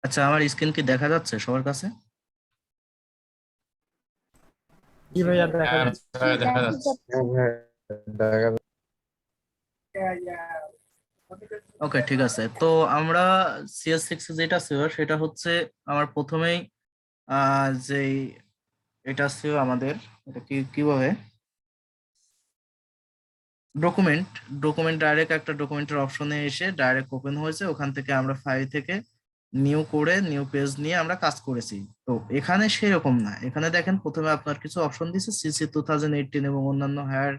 আচ্ছা, আমার স্ক্রিন কি দেখা যাচ্ছে সবার কাছে? জি ভাইয়া দেখা হ্যাঁ যাচ্ছে। ভাই, দেখা যাচ্ছে। ওকে, ঠিক আছে। তো আমরা CS6 যেটা ছিল সেটা হচ্ছে আমার প্রথমেই যে এটা ছিল আমাদের, এটা কি কি বলে, ডকুমেন্ট। ডকুমেন্ট ডাইরেক্ট একটা ডকুমেন্টের অপশনে এসে ডাইরেক্ট ওপেন হয়েছে, ওখান থেকে আমরা ফাইল থেকে নিউ করে নিউ পেজ নিয়ে আমরা কাজ করেছি। তো এখানে সেরকম না, এখানে দেখেন প্রথমে আপনার কিছু অপশন দিছে CC 2018 এবং অন্যান্য হায়ার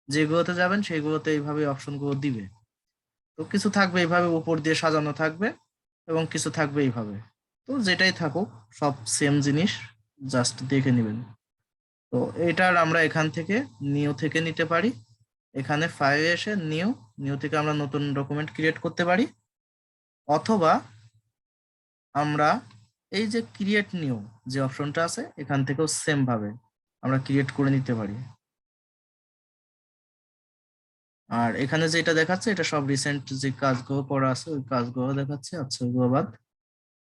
যেগুলোতে যাবেন সেগুলোতে এইভাবে অপশনগুলো দিবে। তো কিছু থাকবে এইভাবে উপর দিয়ে সাজানো থাকবে এবং কিছু থাকবে এইভাবে। তো যেটাই থাকুক, সব সেম জিনিস, জাস্ট দেখে নেবেন। তো এটার আমরা এখান থেকে নিউ থেকে নিতে পারি। এখানে ফাইলে এসে নিউ, নিউ থেকে আমরা নতুন ডকুমেন্ট ক্রিয়েট করতে পারি। অথবা আমরা এই যে ক্রিয়েট নিউ যে অপশনটা আছে এখান থেকেও সেম ভাবে আমরা ক্রিয়েট করে নিতে পারি। আর এখানে যেটা দেখাচ্ছে এটা সব রিসেন্ট যে কাজগুলো করা আছে ওই কাজগুলো দেখাচ্ছে। আচ্ছা, ওগুলো বাদ।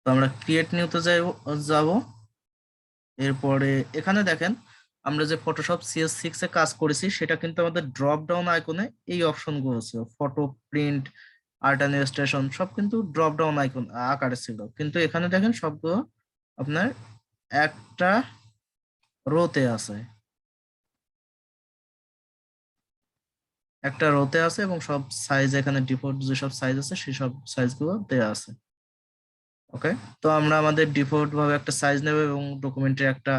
তো আমরা ক্রিয়েট নিউতে যাব। এরপরে এখানে দেখেন আমরা যে ফটোশপ CS6 এ কাজ করেছি সেটা কিন্তু আমাদের ড্রপ ডাউন আইকনে এই অপশন গুলো ছিল, photo, print, art and illustration, সব কিন্তু ড্রপ ডাউন আইকন আকারে ছিল। কিন্তু এখানে দেখেন সবগুলো আপনার একটা রোতে আছে, একটা রোতে আছে এবং সব সাইজ এখানে ডিফল্ট যেসব সাইজ আছে সেই সব সাইজ গুলো দেয়া আছে। ওকে, তো আমরা আমাদের ডিফল্ট ভাবে একটা সাইজ নেব এবং ডকুমেন্টের একটা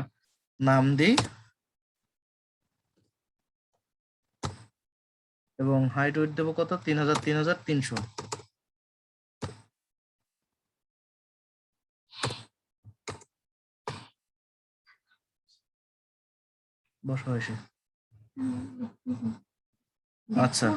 নাম দিই এবং হাইট উইডথ দেবো কত, 3000 3300। বসা হয়েছে। আচ্ছা,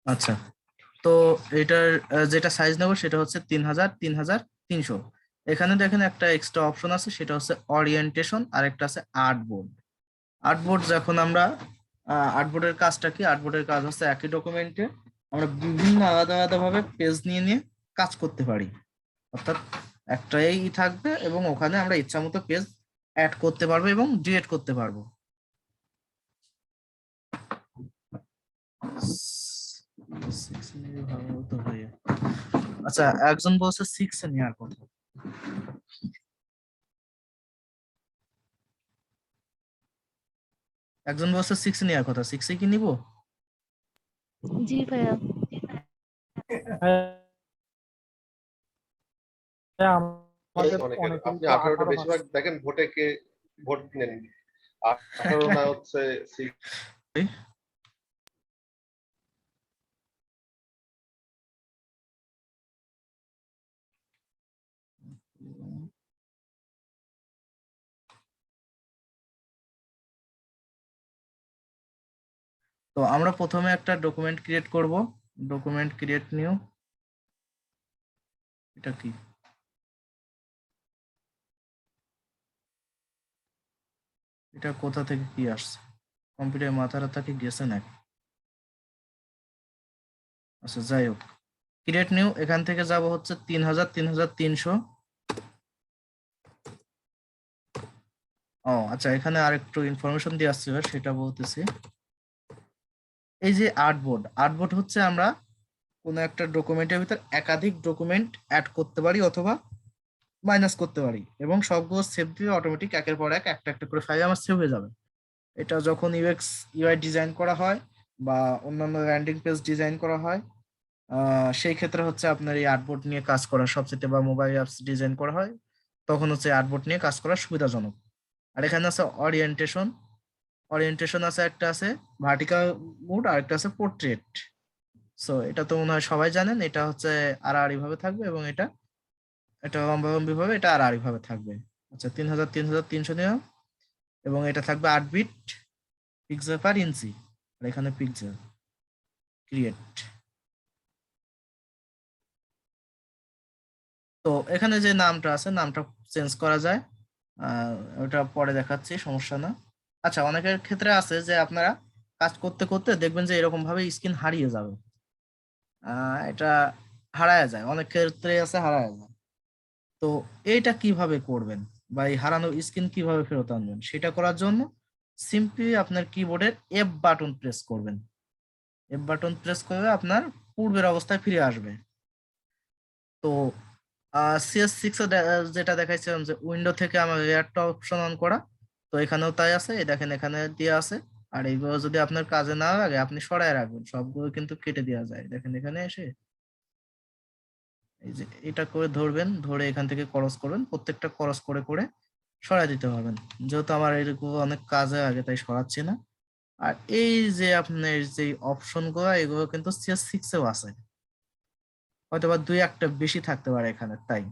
আচ্ছা। তো এটার যেটা সাইজ নেবো সেটা হচ্ছে 3000 3300। এখানে দেখেন একটা এক্সট্রা অপশন আছে, সেটা হচ্ছে অরিয়েন্টেশন, আর একটা আছে আর্টবোর্ড। আর্টবোর্ড যখন আমরা আর্টবোর্ডের কাজটা কি, আর্টবোর্ডের কাজ হচ্ছে একই ডকুমেন্টে আমরা বিভিন্ন আলাদা আলাদা ভাবে পেজ নিয়ে নিয়ে কাজ করতে পারি। অর্থাৎ একটাই থাকবে এবং ওখানে আমরা ইচ্ছা মতো পেজ অ্যাড করতে পারবো এবং ডিলিট করতে পারবো। ভালো হতো ভাইয়া। আচ্ছা, একজন বলছে 6 এ নেওয়ার কথা। একজন বলছে 6 নেওয়ার কথা, 6 কি নিবো? জি ভাইয়া। হ্যাঁ, এই আমাদের অনেকের অনেকেরই আপনি তো 18টা 18 বেশিরভাগ মার্কস। দেখেন ভোটে কে ভোট নেন 18 না হচ্ছে তো আমরা প্রথমে একটা ডকুমেন্ট ক্রিয়েট করব। ডকুমেন্ট ক্রিয়েট নিউ, এটা কি, এটা কোথা থেকে কি আসছে? কম্পিউটার মাথা রাথা কি গেছে নাকি? আচ্ছা, যাই হোক, ক্রিয়েট নিউ এখান থেকে যাব হচ্ছে 3000 3300। ও আচ্ছা, এখানে আরেকটু ইনফরমেশন দিয়ে আসছে, সেটা বলতেছি। এই যে আর্টবোর্ড, আর্টবোর্ড হচ্ছে আমরা কোনো একটা ডকুমেন্টের ভিতর একাধিক ডকুমেন্ট অ্যাড করতে পারি অথবা মাইনাস করতে পারি এবং সবগুলো সেভ দিলে অটোমেটিক একের পর এক একটা একটা করে ফাইল আমার সেভ হয়ে যাবে। এটা যখন ইউএক্স ইউআই ডিজাইন করা হয় বা অন্যান্য ল্যান্ডিং পেজ ডিজাইন করা হয়, সেই ক্ষেত্রে হচ্ছে আপনার এই আর্টবোর্ড নিয়ে কাজ করা সবচেয়ে, বা মোবাইল অ্যাপস ডিজাইন করা হয় তখন হচ্ছে আর্টবোর্ড নিয়ে কাজ করা সুবিধাজনক। আর এখানে আছে অরিয়েন্টেশন, অরিয়েন্টেশন আছে, একটা আছে ভার্টিক্যাল মুড আর একটা আছে পোর্ট্রেট। সো এটা তো মনে হয় সবাই জানেন, এটা হচ্ছে আড়াআড়ি ভাবে থাকবে এবং এটা এটা লম্বালম্বি ভাবে এটা আড়াআড়ি ভাবে থাকবে। আচ্ছা, 3000 3300 নিলাম এবং এটা থাকবে 8 বিট পিক্সেল পার ইঞ্চি, আর এখানে পিক্সেল। ক্রিয়েট। তো এখানে যে নামটা আছে নামটা চেঞ্জ করা যায়, ওটা পরে দেখাচ্ছি, সমস্যা না। আচ্ছা, অনেকের ক্ষেত্রে আছে যে আপনারা কাজ করতে করতে দেখবেন যে এরকম ভাবে স্ক্রিন হারিয়ে যাবে, এটা হারায় যায়, অনেক ক্ষেত্রে আছে হারায় যায়। তো এইটা কিভাবে করবেন বা এই হারানো স্ক্রিন কিভাবে ফেরত আনবেন, সেটা করার জন্য সিম্পলি আপনার কিবোর্ডের এফ বাটন প্রেস করবেন। এফ বাটন প্রেস করলে আপনার পূর্বের অবস্থায় ফিরে আসবে। তো CS6 যেটা দেখাইছিলাম যে উইন্ডো থেকে আমার লেয়ারটা অপশন অন করা, তো এখানেও তাই আছে, এই দেখেন এখানে দিয়ে আছে। আর এইগুলো যদি আপনার কাজে না লাগে আপনি সরায় রাখবেন, সবগুলো কিন্তু কেটে দেওয়া যায়, দেখেন এখানে এসে এই যে এটা করে ধরবেন, ধরে এখান থেকে ক্রস করবেন, প্রত্যেকটা ক্রস করে করে সরাই দিতে পারবেন। যেহেতু আমার এগুলো অনেক কাজে লাগে তাই সরাচ্ছি না। আর এই যে আপনার যে অপশন গুলো এগুলো কিন্তু CS6 এও আছে, হয়তো বা দুই একটা বেশি থাকতে পারে এখানে, তাই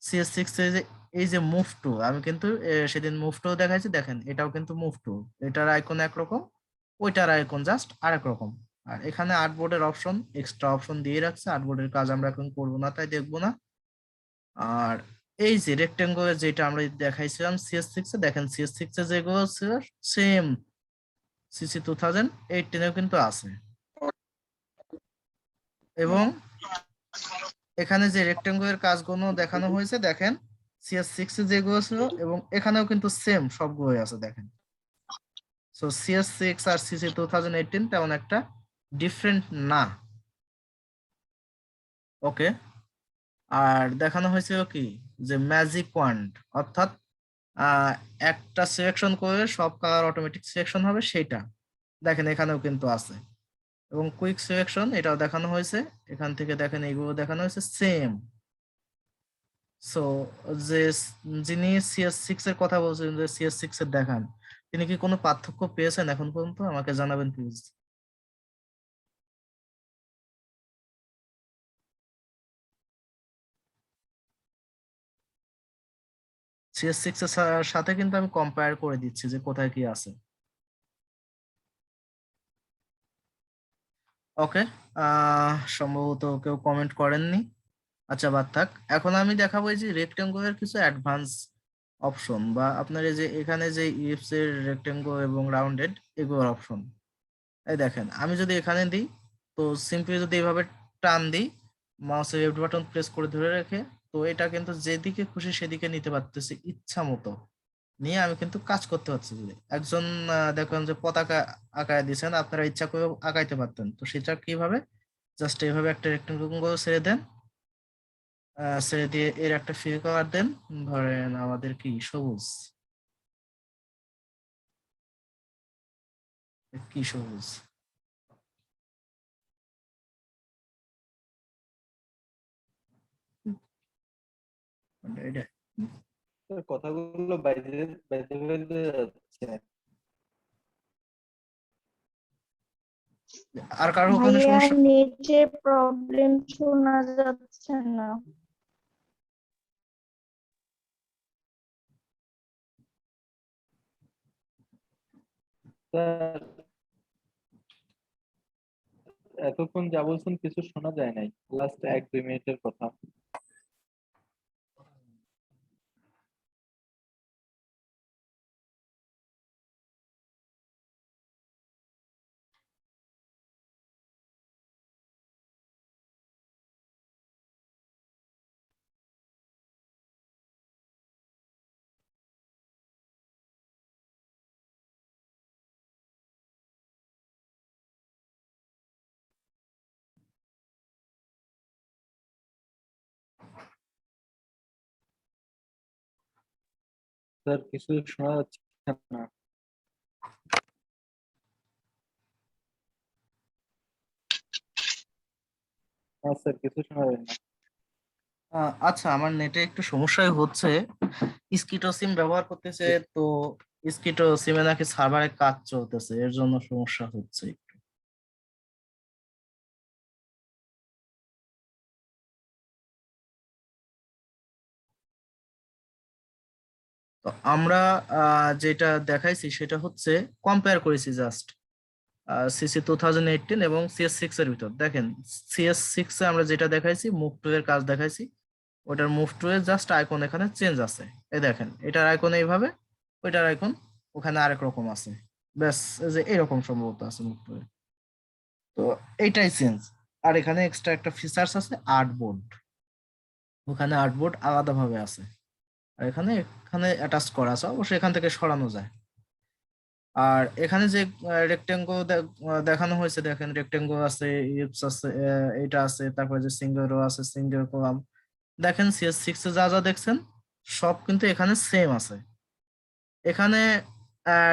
CS6 এ যে এই যে মুভ টু, আমি কিন্তু সেদিন মুভ টু দেখাইছি, দেখেন এটাও কিন্তু মুভ টু, এটার আইকন একরকম, ওইটার আইকন জাস্ট আরেক রকম। আর এখানে আর্টবোর্ডের অপশন এক্সট্রা অপশন দিয়ে রাখছে, আর্টবোর্ডের কাজ আমরা এখন করবো না তাই দেখবো না। আর এই যে রেক্টেঙ্গলের যেটা আমরা দেখাইছিলাম CS6 এ, দেখেন CS6 এ যেগুলো ছিল সেম CC 2018 এও কিন্তু আছে। এবং এখানে যে রেক্টেঙ্গলের কাজগুলো দেখানো হয়েছে দেখেন CS6 এ যেগুলো ছিল, এবং এখানেও কিন্তু সেম সবগুলোই আছে দেখেন। সো CS6 আর CC 2018 তেমন একটা ডিফারেন্ট না। ওকে। আর দেখানো হয়েছিল কি যে ম্যাজিক ওয়ান্ড, অর্থাৎ আহ একটা সিলেকশন করে সব কালার অটোমেটিক সিলেকশন হবে সেটা, দেখেন এখানেও কিন্তু আছে। এবং কুইক সিলেকশন এটাও দেখানো হয়েছে, এখান থেকে দেখেন এইগুলো দেখানো হয়েছে সেম। সো যে যিনি CS6 এর কথা বলছেন যে CS6 এর দেখান, তিনি কি কোনো পার্থক্য পেয়েছেন এখন পর্যন্ত, আমাকে জানাবেন প্লিজ। CS6 এর সাথে কিন্তু আমি কম্পেয়ার করে দিচ্ছি যে কোথায় কি আছে। ওকে। সম্ভবত কেউ কমেন্ট করেননি, আচ্ছা বাদ থাক। এখন আমি দেখাবো এই যে রেক্টেঙ্গলের কিছু অ্যাডভান্স অপশন, বা আপনার এই যে এখানে যে ইলিপস এর রেক্টেঙ্গল এবং রাউন্ডেড এগুলোর অপশন। এই দেখেন আমি যদি এখানে দিই, তো সিম্পলি যদি এভাবে টান দিই, মাউসের লেফট বাটন প্রেস করে ধরে রেখে, তো এটা কিন্তু যেদিকে খুশি সেদিকে নিতে পারতেছি ইচ্ছা মতো, নিয়ে আমি কিন্তু কাজ করতে পারছি। যদি একজন দেখেন যে পতাকা আঁকায় দিয়েছেন, আপনারা ইচ্ছা করে আঁকাইতে পারতেন, তো সেটা কিভাবে, জাস্ট এইভাবে একটা রেক্টেঙ্গল ছেড়ে দেন, ছেড়ে দিয়ে এর একটা ফিল কালার দেন, ধরেন আমাদের কি সবুজ, কি সবুজ, মানে এটা। তোর কথাগুলো বাইরে বাইরে বাইরে যাচ্ছে। আর কারো কোনো ভাইয়া সমস্যা? নেটের প্রবলেম, শোনা যাচ্ছে না। স্যার, এতক্ষণ যা বলছেন কিছু শোনা যায় নাই, লাস্ট 1-2 মিনিটের কথা। স্যার কিছু শোনা যাচ্ছে না। না স্যার, কিছু শোনা যায় না। আচ্ছা, আমার নেটে একটু সমস্যাই হচ্ছে, স্কিটো সিম ব্যবহার করতেছে তো, স্কিটো সিমে নাকি সার্ভারে কাজ চলতেছে, এর জন্য সমস্যা হচ্ছে। তো আমরা যেটা দেখাইছি সেটা হচ্ছে কম্পেয়ার করেছি জাস্ট সিসি 2018 এবং CS6 এর ভিতর। দেখেন CS6 এ আমরা যেটা দেখাইছি মুভ টু এর কাজ দেখাইছি, ওটার মুভ টু এর জাস্ট আইকন এখানে চেঞ্জ আছে। এই দেখেন এটার আইকন এইভাবে, ওইটার আইকন ওখানে আরেক রকম আছে, ব্যাস এই যে এরকম সম্ভবত আছে মুভ টু এ। তো এইটাই চেঞ্জ। আর এখানে এক্সট্রা একটা ফিচার্স আছে আর্টবোর্ড, ওখানে আর্টবোর্ড আলাদাভাবে আছে, আর এখানে এখানে অ্যাটাচ করা আছে, অবশ্যই এখান থেকে সরানো যায়। আর এখানে যে রেক্টেঙ্গল দেখানো হয়েছে, দেখেন রেক্টেঙ্গল আছে, ইলিপস আছে, এটা আছে, তারপরে যে সিঙ্গেল রো আছে, সিঙ্গেল কলাম। দেখেন CS6 এ যা যা দেখছেন সব কিন্তু এখানে সেম আছে। এখানে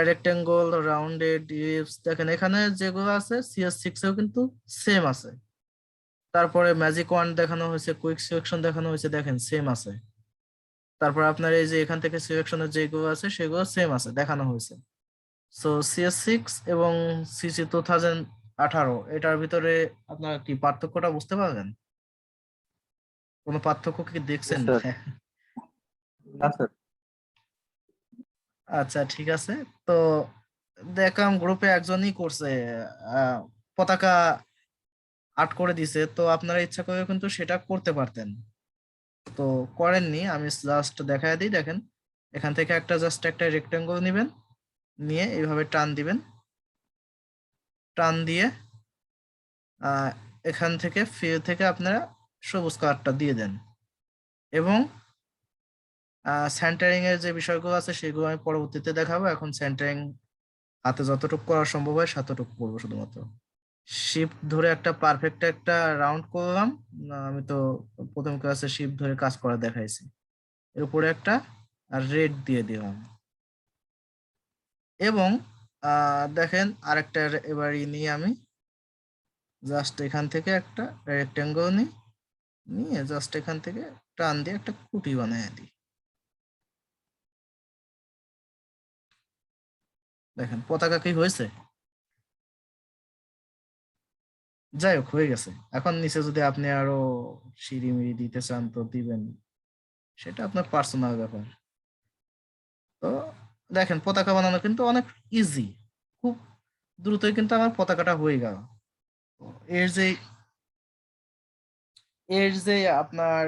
রেক্টেঙ্গল, রাউন্ডেড, ইলিপস, দেখেন এখানে যেগুলো আছে CS6 এও কিন্তু সেম আছে। তারপরে ম্যাজিক ওয়ান্ড দেখানো হয়েছে, কুইক সিলেকশন দেখানো হয়েছে, দেখেন সেম আছে। তারপর আপনার এই যে এখান থেকে সিলেকশনের যেগুলো আছে সেগুলো সেম আছে, দেখানো হয়েছে। সো CS6 এবং CC 2018 এটার ভিতরে আপনার কি পার্থক্যটা বুঝতে পারলেন? কোনো পার্থক্য কি দেখছেন? স্যার না স্যার আচ্ছা ঠিক আছে। তো দেখলাম গ্রুপে একজনই করছে, পতাকা আর্ট করে দিছে, তো আপনারা ইচ্ছা করে কিন্তু সেটা করতে পারতেন, তো করেননি। আমি জাস্ট দেখায় দিই, দেখেন এখান থেকে একটা জাস্ট একটা রেক্টেঙ্গল নেবেন, নিয়ে এইভাবে টান দিবেন, টান দিয়ে এখান থেকে ফিল থেকে আপনারা সবুজ কালারটা দিয়ে দেন, এবং সেন্টারিং এর যে বিষয়গুলো আছে সেগুলো আমি পরবর্তীতে দেখাবো। এখন সেন্টারিং হাতে যতটুকু করা সম্ভব হয় ততটুকু করবো শুধুমাত্র। শিফট ধরে একটা পারফেক্ট একটা রাউন্ড করলাম, আমি তো প্রথম ক্লাসে শিফট ধরে কাজ করা দেখাইছি। এর উপরে একটা রেড দিয়ে দিলাম, এবং দেখেন আরেকটা এবার নিয়ে আমি জাস্ট এখান থেকে একটা রেক্টেঙ্গল নিয়ে জাস্ট এখান থেকে টান দিয়ে একটা কুটি বানিয়ে দিই। দেখেন পতাকা কি হয়েছে? যাই হোক হয়ে গেছে। এখন নিচে যদি আপনি আরো সিঁড়ি মিড়ি দিতে চান তো দিবেন, সেটা আপনার পার্সোনাল ব্যাপার। তো দেখেন পতাকা বানানো কিন্তু অনেক ইজি, খুব দ্রুতই কিন্তু আমার পতাকাটা হয়ে গেল। তো এর যে আপনার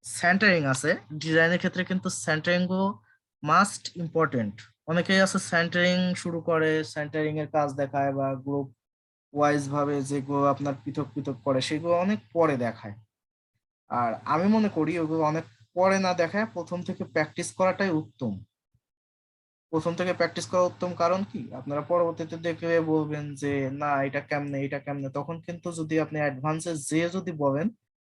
সেন্টারিং আছে, ডিজাইনের ক্ষেত্রে কিন্তু সেন্টারিং মাস্ট ইম্পর্টেন্ট। অনেকেই আছে সেন্টারিং শুরু করে, সেন্টারিং এর কাজ দেখায় বা গ্রুপ ওয়াইজ ভাবে যেগুলো আপনার পৃথক পৃথক করে সেগুলো অনেক পরে দেখায়। আর আমি মনে করি ওগুলো অনেক পরে না দেখায় প্রথম থেকে প্র্যাকটিস করাটাই উত্তম। প্রথম থেকে প্র্যাকটিস করা উত্তম, কারণ কি আপনারা পরবর্তীতে দেখে বলবেন যে না এটা কেমনে এটা কেমনে, তখন কিন্তু যদি আপনি অ্যাডভান্সে যে যদি বলেন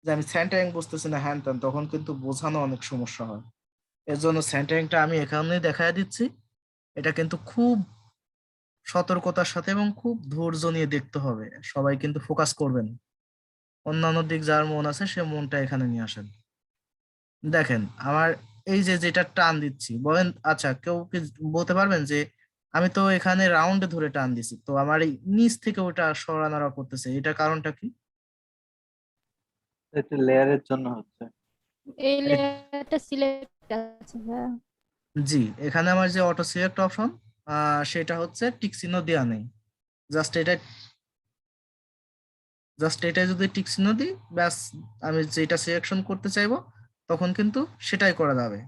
যে আমি সেন্টারিং বুঝতেছি না হ্যান ত্যান, তখন কিন্তু বোঝানো অনেক সমস্যা হয়। এর জন্য সেন্টারিংটা আমি এখানেই দেখায় দিচ্ছি। এটা কিন্তু খুব সতর্কতার সাথে এবং খুব ধৈর্য নিয়ে দেখতে হবে, সবাই কিন্তু ফোকাস করবেন। অন্যান্য দিক যার মন আছে সে মনটা এখানে নিয়ে আসেন। দেখেন আমার এই যে যেটা টান দিচ্ছি, বলেন আচ্ছা কেউ কি বলতে পারবেন যে আমি তো এখানে রাউন্ডে ধরে টান দিছি, তো আমার এই নিচ থেকে ওটা সরানোরা করতেছে, এটার কারণটা কি? এটা লেয়ারের জন্য হচ্ছে। এই লেয়ারটা সিলেক্ট আছে ভাইয়া। জি, এখানে আমার যে অটো সিলেক্ট অপশন সেটা হচ্ছে টিক চিহ্ন দেওয়া নেই। জাস্ট এটা যদি টিক চিহ্ন দিই ব্যাস, আমি যেটা সিলেকশন করতে চাইবো তখন কিন্তু সেটাই করা যাবে।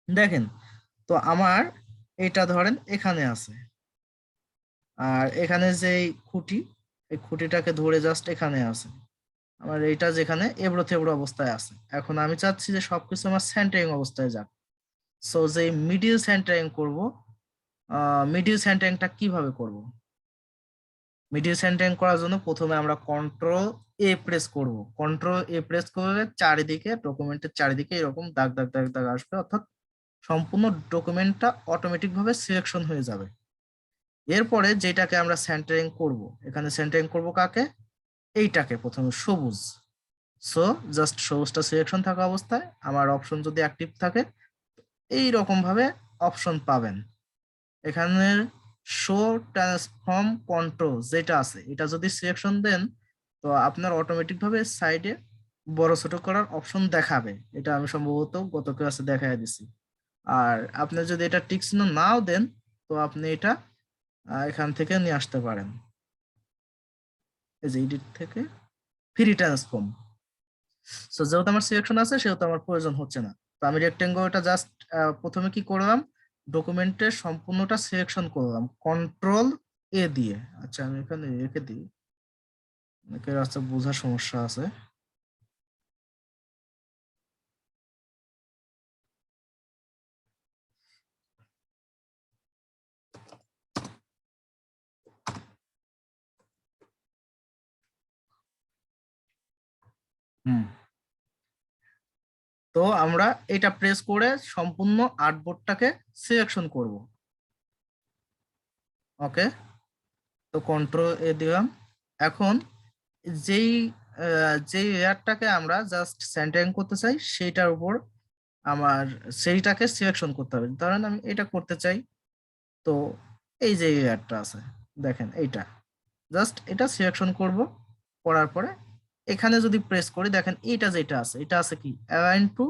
দেখেন তো আমার এটা ধরেন এখানে আছে, আর এখানে যে খুঁটি, এই খুঁটিটাকে ধরে জাস্ট এখানে আছে, আমার এইটা যেখানে এবড়ো থেবড়ো অবস্থায় আছে। এখন আমি চাচ্ছি যে সবকিছু আমার সেন্টারিং অবস্থায় যাক। সো যে মিডিল সেন্টারিং করব, মিডিল সেন্টারিংটা কিভাবে করব? মিডিল সেন্টারিং করার জন্য প্রথমে আমরা কন্ট্রোল A প্রেস করব। কন্ট্রোল A প্রেস করলে চারিদিকে ডকুমেন্টের চারিদিকে এরকম দাগ দাগ দাগ দাগ আসবে, অর্থাৎ সম্পূর্ণ ডকুমেন্টটা অটোমেটিক ভাবে সিলেকশন হয়ে যাবে। এরপরে যেটাকে আমরা সেন্টারিং করব, এখানে সেন্টারিং করব কাকে? এইটাকে প্রথমে সবুজ। সো জাস্ট সবুজটা সিলেকশন থাকা অবস্থায় আমার অপশন যদি অ্যাক্টিভ থাকে এই রকম ভাবে অপশন পাবেন। এখানে শো ট্রান্সফর্ম কন্ট্রোল যেটা আছে এটা যদি সিলেকশন দেন তো আপনার অটোমেটিক ভাবে সাইডে বড় ছোট করার অপশন দেখাবে। এটা আমি সম্ভবত গত ক্লাসে দেখাই দিছি। আর আপনি যদি এটা টিক চিহ্ন নাও দেন তো আপনি এটা এখান থেকে নিয়ে আসতে পারেন, এই যে এডিট থেকে ফ্রি ট্রান্সফর্ম। সো যেহেতু আমার সিলেকশন আছে সেহেতু আমার প্রয়োজন হচ্ছে না। তো আমি রেক্টেঙ্গলটা জাস্ট প্রথমে কি করলাম, ডকুমেন্টের সম্পূর্ণটা সিলেকশন করলাম কন্ট্রোল এ দিয়ে। আচ্ছা আমি এখানে রেখে দিই, অনেকের আছে বোঝার সমস্যা আছে। হুম, তো আমরা এটা প্রেস করে সম্পূর্ণ আর্টবোর্ডটাকে সিলেকশন করব। ওকে, তো কন্ট্রোল এ দিলাম। এখন যেই যেই লেয়ারটাকে আমরা জাস্ট সেন্টারিং করতে চাই সেইটার উপর আমার সেইটাকে সিলেকশন করতে হবে। ধরেন আমি এটা করতে চাই, তো এই যে লেয়ারটা আছে দেখেন এইটা, জাস্ট এটা সিলেকশন করব। করার পরে এখানে যদি প্রেস করি দেখেন এইটা যেটা আছে এটা আছে কি অ্যালাইন টু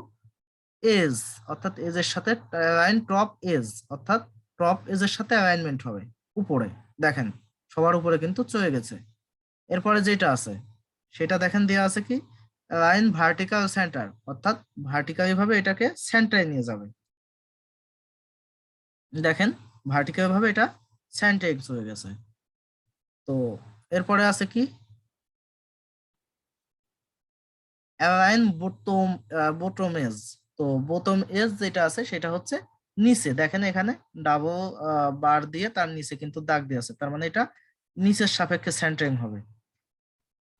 এজ, অর্থাৎ এজের সাথে অ্যালাইন টপ এজ, অর্থাৎ টপ এজের সাথে অ্যালাইনমেন্ট হবে উপরে। দেখেন সবার উপরে কিন্তু চলে গেছে। এরপরে যেটা আছে সেটা দেখেন দেওয়া আছে কি লাইন ভার্টিক্যাল সেন্টার, অর্থাৎ ভার্টিক্যালি ভাবে এটাকে সেন্টারে নিয়ে যাবে। দেখেন ভার্টিক্যাল ভাবে এটা সেন্টারে চলে গেছে। তো এরপরে আছে কি অ্যালাইন বটম বটম এজ। তো বটম এজ যেটা আছে সেটা হচ্ছে নিচে, দেখেন এখানে ডাবল বার দিয়ে তার নিচে কিন্তু দাগ দিয়ে আছে, তার মানে এটা নিচের সাপেক্ষে সেন্টারিং হবে।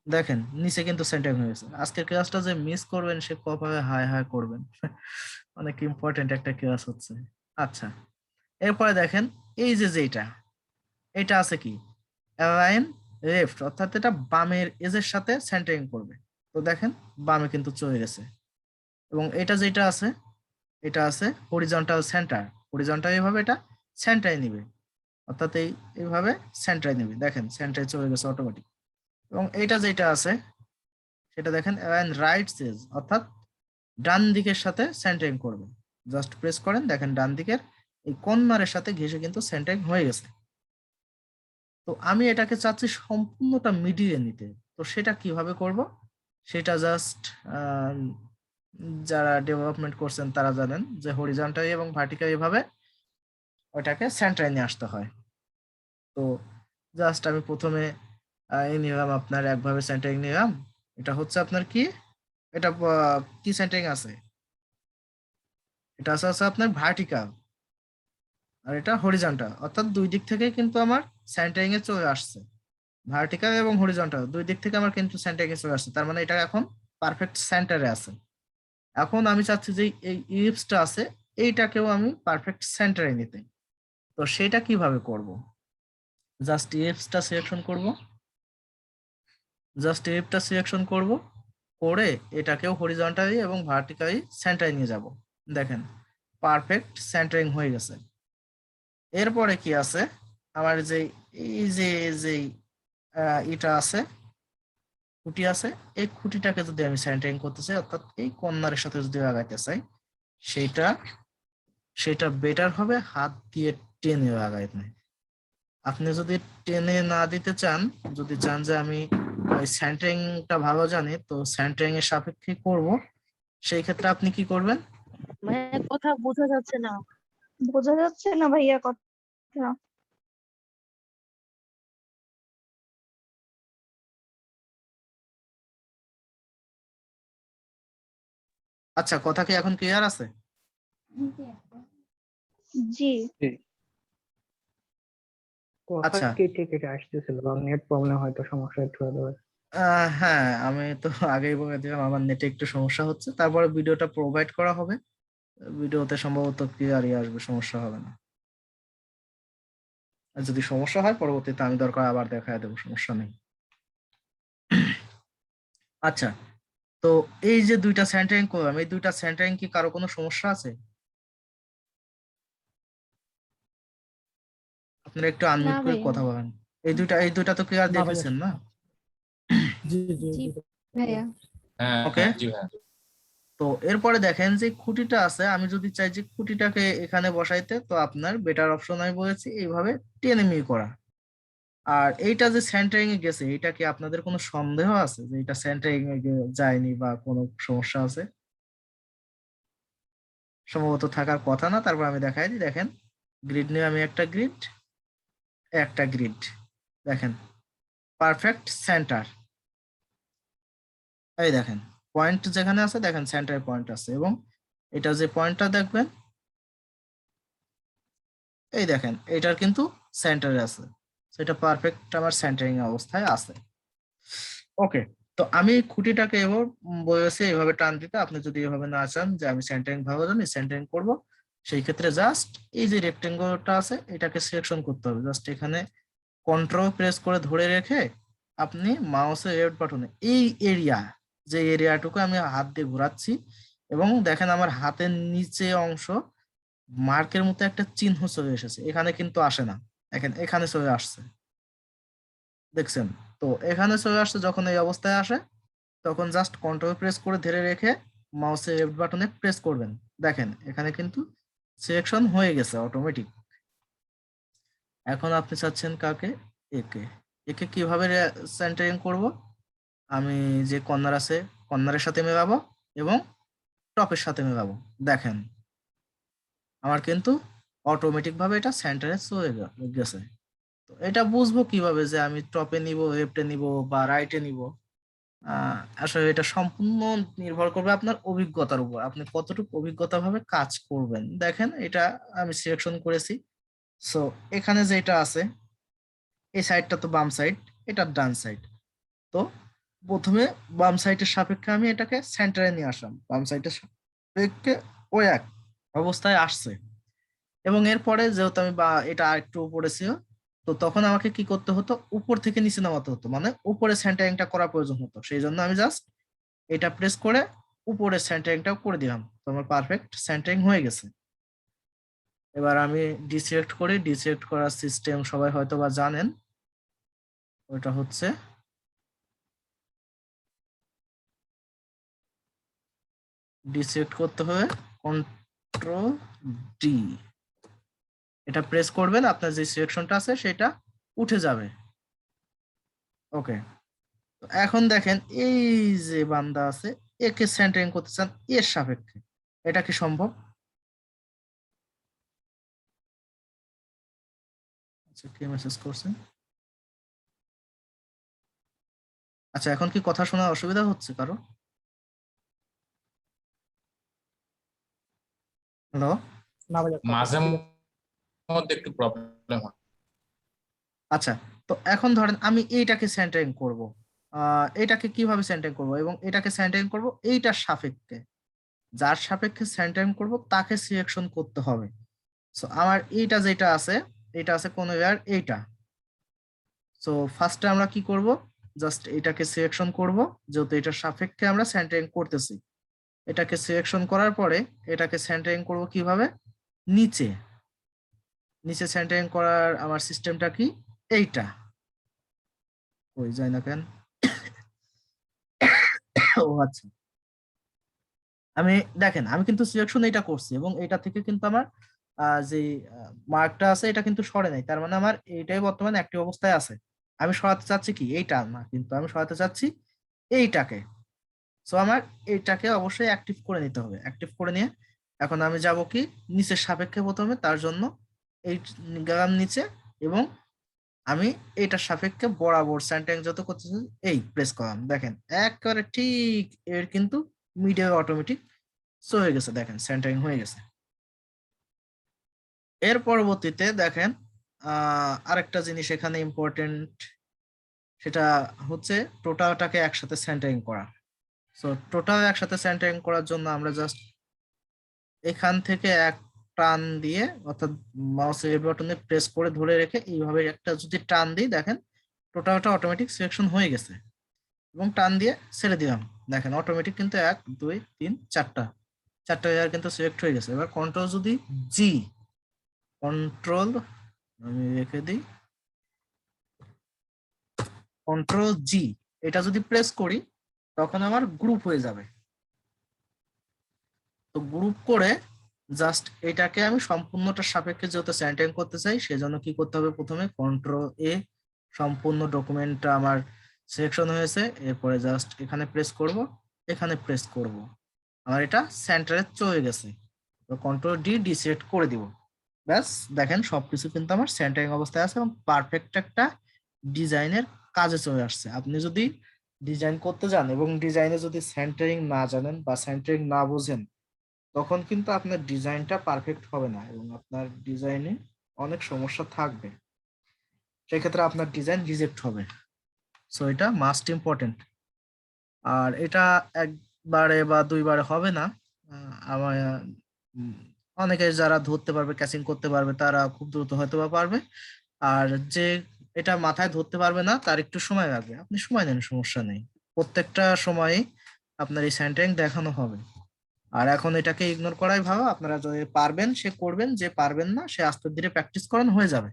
দেখেন নিচে কিন্তু সেন্টারিং হয়ে গেছে। আজকের ক্লাসটা যে মিস করবেন সে কবে হায় হায় করবেন। অনেক ইম্পর্টেন্ট একটা ক্লাস হচ্ছে। আচ্ছা এরপরে দেখেন এই যে যেটা এটা আছে কি অ্যালাইন লেফট, অর্থাৎ এটা বামের এজের সাথে সেন্টারিং করবে। তো দেখেন বামে কিন্তু চলে গেছে। এবং এটা যেটা আছে এটা আছে হরিজন্টাল সেন্টার, হরিজন্টাল এইভাবে এটা সেন্টারে নিবে, অর্থাৎ এইভাবে সেন্টারে নিবে। দেখেন সেন্টারে চলে গেছে অটোমেটিক। এবং এইটা যেটা আছে সেটা দেখেন অ্যালাইন রাইট এজ, অর্থাৎ ডান দিকের সাথে সেন্টারিং করবে। জাস্ট প্রেস করেন দেখেন ডান দিকের এই কর্নারের সাথে ঘেঁষে কিন্তু সেন্টারিং হয়ে গেছে। তো আমি এটাকে চাচ্ছি সম্পূর্ণটা মিডিয়ে নিতে, তো সেটা কিভাবে করব সেটা জাস্ট যারা ডেভেলপমেন্ট করছেন তারা জানেন যে হরিজন্টালি এবং ভার্টিক্যালি ভাবে ওটাকে সেন্টারে নিয়ে আসতে হয়। তো জাস্ট আমি প্রথমে এই নিলাম আপনার একভাবে সেন্টারিং নিলাম। এটা হচ্ছে আপনার কি এটা কি সেন্টারিং আছে, এটা আছে আছে আপনার ভার্টিক্যাল, আর এটা হরিজন্টাল, অর্থাৎ দুই দিক থেকে কিন্তু আমার সেন্টারিং এ চলে আসছে। ভার্টিক্যাল এবং হরিজন্টাল দুই দিক থেকে আমার কিন্তু সেন্টারিং এ চলে আসছে, তার মানে এটা এখন পারফেক্ট সেন্টারে আছে। এখন আমি চাচ্ছি যে এই ইলিপসটা আছে এইটাকেও আমি পারফেক্ট সেন্টারে নিতে। তো সেটা কিভাবে করব, জাস্ট ইলিপসটা সিলেকশন করব, জাস্ট ইলিপসটা সিলেকশন করব করে এটাকেও হরিজন্টালি এবং ভার্টিক্যালি সেন্টারে নিয়ে যাব। দেখেন পারফেক্ট সেন্টারিং হয়ে গেছে। এরপরে কি আছে আমার যে এই যে যে এটা আছে খুঁটি আছে, এই খুঁটিটাকে যদি আমি সেন্টারিং করতে চাই অর্থাৎ এই কর্নারের সাথে যদি লাগাইতে চাই সেটা সেটা বেটার হবে হাত দিয়ে টেনে লাগাইতে। আপনি যদি টেনে না দিতে চান, যদি চান যে আমি ওই সেন্টারিংটা ভালো জানি তো সেন্টারিং এর সাপেক্ষে করব, সেই ক্ষেত্রে আপনি কি করবেন, ভাইয়া কথা বোঝা যাচ্ছে না। বোঝা যাচ্ছে না ভাইয়া কথা। আচ্ছা কথা কি এখন ক্লিয়ার আছে? জি কথা আচ্ছা কেটে কেটে আসতেছিল, নেট প্রবলেম হয়তো সমস্যা একটু হতে পারে। হ্যাঁ আমি তো আগেই বলে দিলাম আমার নেটে একটু সমস্যা হচ্ছে, তারপরে ভিডিওটা প্রোভাইড করা হবে, ভিডিওতে সম্ভবত ক্লিয়ারই আসবে, সমস্যা হবে না। আর যদি সমস্যা হয় পরবর্তীতে আমি দরকার আবার দেখায় দেবো, সমস্যা নেই। আচ্ছা তো এই যে দুইটা সেন্টারিং করলাম, এই দুইটা সেন্টারিং কি কারো কোনো সমস্যা আছে? আপনারা একটু না আনমিউট করে ভাইয়া। কথা বলেন। এই দুইটা তো ক্লিয়ার না ভাইয়া, দেখেছেন না? জি জি জি জি। ভাইয়া। ওকে তো এরপরে দেখেন যে খুঁটিটা আছে, আমি যদি চাই যে খুঁটিটাকে এখানে বসাইতে, তো আপনার বেটার অপশন আমি বলেছি এইভাবে টেনে মি করা। আর এইটা যে সেন্টারিং এ গেছে, এটা কি আপনাদের কোনো সন্দেহ আছে যে এটা সেন্টারিং এ যায়নি বা কোনো সমস্যা আছে? সম্ভবত থাকার কথা না। তারপর আমি দেখাই দিই, দেখেন গ্রিড নিয়ে আমি একটা গ্রিড দেখেন পারফেক্ট সেন্টার। এই দেখেন পয়েন্ট যেখানে আছে, দেখেন সেন্টার পয়েন্ট আছে, এবং এটা যে পয়েন্টটা দেখবেন, এই দেখেন এটার কিন্তু সেন্টারে আছে, সেটা পারফেক্ট আমার সেন্টারিং অবস্থায় আছে। ওকে, তো আমি খুঁটিটাকে এবার বলেছি এইভাবে টান দিতে। আপনি যদি এভাবে না চান যে আমি সেন্টারিং ভাবে জানি সেন্টারিং করব, সেই ক্ষেত্রে জাস্ট এই যে রেক্টেঙ্গলটা আছে এটাকে সিলেকশন করতে হবে। জাস্ট এখানে কন্ট্রোল প্রেস করে ধরে রেখে আপনি মাউসের লেফট বাটনে এই এরিয়া, যে এরিয়াটুকু আমি হাত দিয়ে ঘোরাচ্ছি, এবং দেখেন আমার হাতের নিচে অংশ মার্কের মতো একটা চিহ্ন চলে এসেছে, এখানে কিন্তু আসে না, দেখেন এখানে চলে আসছে, দেখছেন? তো এখানে চলে আসছে, যখন এই অবস্থায় আসে তখন জাস্ট কন্ট্রোল প্রেস করে ধরে রেখে মাউসের লেফট বাটনে প্রেস করবেন। দেখেন এখানে কিন্তু সিলেকশন হয়ে গেছে অটোমেটিক। এখন আপনি চাচ্ছেন কাকে? একে। একে কিভাবে সেন্টারিং করব? আমি যে কর্নার আছে কর্নারের সাথে মেলাবো এবং টপের সাথে মেলাবো। দেখেন আমার কিন্তু অটোমেটিক ভাবে এটা সেন্টারে চলে গেছে। তো এটা বুঝবো কিভাবে যে আমি টপে নিব, লেফটে নিব বা রাইটে নিব? আসলে এটা সম্পূর্ণ নির্ভর করবে আপনার অভিজ্ঞতার উপর, আপনি কতটুকু অভিজ্ঞতা ভাবে কাজ করবেন। দেখেন এটা আমি সিলেকশন করেছি। সো এখানে যেটা আছে, এই সাইডটা তো বাম সাইড, এটা ডান সাইড। তো প্রথমে বাম সাইডের সাপেক্ষে আমি এটাকে সেন্টারে নিয়ে আসলাম, বাম সাইডের সাপেক্ষে ও এক অবস্থায় আসছে। এবং এরপরে যেহেতু আমি বা এটা আরেকটু উপরে ছিল, তো তখন আমাকে কি করতে হতো, উপর থেকে নিচে নামাতে হতো, মানে উপরে সেন্টারিংটা করা প্রয়োজন হতো। সেই জন্য আমি জাস্ট এটা প্রেস করে উপরে সেন্টারিংটাও করে দিলাম, তো আমার পারফেক্ট সেন্টারিং হয়ে গেছে। এবার আমি ডিসিলেক্ট করি। ডিসিলেক্ট করার সিস্টেম সবাই হয়তো বা জানেন, ওটা হচ্ছে ডিসিলেক্ট করতে হবে কন্ট্রোল ডি, এটা প্রেস করবেন, আপনার যে সিলেকশনটা আছে সেটা উঠে যাবে। ওকে, এখন দেখেন এই যে বান্দা আছে, একে সেন্টারিং করতে চান এর সাপেক্ষে, এটা কি সম্ভব? আচ্ছা, কে মেসেজ করছেন? আচ্ছা, এখন কি কথা শোনা অসুবিধা হচ্ছে কারো? হ্যালো? না ভাইয়া, কথা মাঝে ঠিক আছে। মধ্যে একটু প্রবলেম হয়। আচ্ছা, তো এখন ধরেন আমি এইটাকে সেন্টারিং করব, এটাকে কিভাবে সেন্টারিং করব, এবং এটাকে সেন্টারিং করব এইটার সাপেক্ষে, যার সাপেক্ষে সেন্টারিং করব তাকে সিলেকশন করতে হবে। সো আমার এইটা যেটা আছে, এটা আছে কোন ইয়ার এইটা। সো ফার্স্টে আমরা কি করব, জাস্ট এটাকে সিলেকশন করব, যেহেতু এটার সাপেক্ষে আমরা সেন্টারিং করতেছি। এটাকে সিলেকশন করার পরে এটাকে সেন্টারিং করব কিভাবে, নিচে। নিচে সেন্টারিং করার আমার সিস্টেমটা কি, এইটা ওই যায় না কেন? ও আচ্ছা, আমি দেখেন আমি কিন্তু সিলেকশন এটা করছি, এবং এটা থেকে কিন্তু আমার যে মার্কটা আছে এটা কিন্তু সরে নাই, তার মানে আমার এইটাই বর্তমানে অ্যাক্টিভ অবস্থায় আছে। আমি সরাতে চাচ্ছি কি, এইটা না, কিন্তু আমি সরাতে চাচ্ছি এইটাকে। সো আমার এইটাকে অবশ্যই অ্যাক্টিভ করে নিতে হবে। অ্যাক্টিভ করে নিয়ে এখন আমি যাব কি, নিচের সাপেক্ষে প্রথমে, তার জন্য এই গেলাম নিচে, এবং আমি এইটার সাপেক্ষে বরাবর সেন্টারিং যত করতেছি এই প্রেস করলাম। দেখেন একেবারে ঠিক এর কিন্তু মিডিয়া অটোমেটিক হয়ে গেছে, দেখেন সেন্টারিং হয়ে গেছে। এর পরবর্তীতে দেখেন আরেকটা জিনিস এখানে ইম্পর্টেন্ট, সেটা হচ্ছে টোটালটাকে একসাথে সেন্টারিং করা। সো টোটাল একসাথে সেন্টারিং করার জন্য আমরা জাস্ট এখান থেকে এক টান দিয়ে, অর্থাৎ মাউসের বাটনে প্রেস করে ধরে রেখে এইভাবে একটা যদি টান দিই, দেখেন টোটালটা অটোমেটিক সিলেকশন হয়ে গেছে, এবং টান দিয়ে ছেড়ে দিলাম। দেখেন অটোমেটিক কিন্তু 1 2 3 চারটা লেয়ার কিন্তু সিলেক্ট হয়ে গেছে। এবার কন্ট্রোল যদি জি, কন্ট্রোল আমি রেখে দিই, কন্ট্রোল জি, এটা যদি প্রেস করি তখন আমার গ্রুপ হয়ে যাবে। তো গ্রুপ করে জাস্ট এটাকে আমি সম্পূর্ণটার সাপেক্ষে যেহেতু সেন্টারিং করতে চাই, সেজন্য কি করতে হবে, প্রথমে কন্ট্রোল এ, সম্পূর্ণ ডকুমেন্টটা আমার সিলেকশন হয়েছে, এরপরে জাস্ট এখানে প্রেস করব, এখানে প্রেস করব, আমার এটা সেন্টারে চলে গেছে। তো কন্ট্রোল ডি ডিসেট করে দিব, ব্যাস দেখেন সবকিছু কিন্তু আমার সেন্টারিং অবস্থায় আছে এবং পারফেক্ট একটা ডিজাইনের কাজে চলে আসছে। আপনি যদি ডিজাইন করতে যান এবং ডিজাইনে যদি সেন্টারিং না জানেন বা সেন্টারিং না বোঝেন, তখন কিন্তু আপনার ডিজাইনটা পারফেক্ট হবে না এবং আপনার ডিজাইনে অনেক সমস্যা থাকবে, সেক্ষেত্রে আপনার ডিজাইন রিজেক্ট হবে। সো এটা মাস্ট ইম্পর্টেন্ট। আর এটা একবারে বা দুইবারে হবে না। আমার অনেকে যারা ধরতে পারবে, ক্যাচিং করতে পারবে, তারা খুব দ্রুত হয়তো বা পারবে। আর যে এটা মাথায় ধরতে পারবে না, তার একটু সময় লাগবে, আপনি সময় নেন, সমস্যা নেই। প্রত্যেকটা সময়ে আপনার এই সেন্টারিং দেখানো হবে। আর এখন এটাকে ইগনোর করাই ভালো, আপনারা যদি পারবেন সে করবেন, যে পারবেন না সে আস্তে ধীরে প্র্যাকটিস করেন, হয়ে যাবে।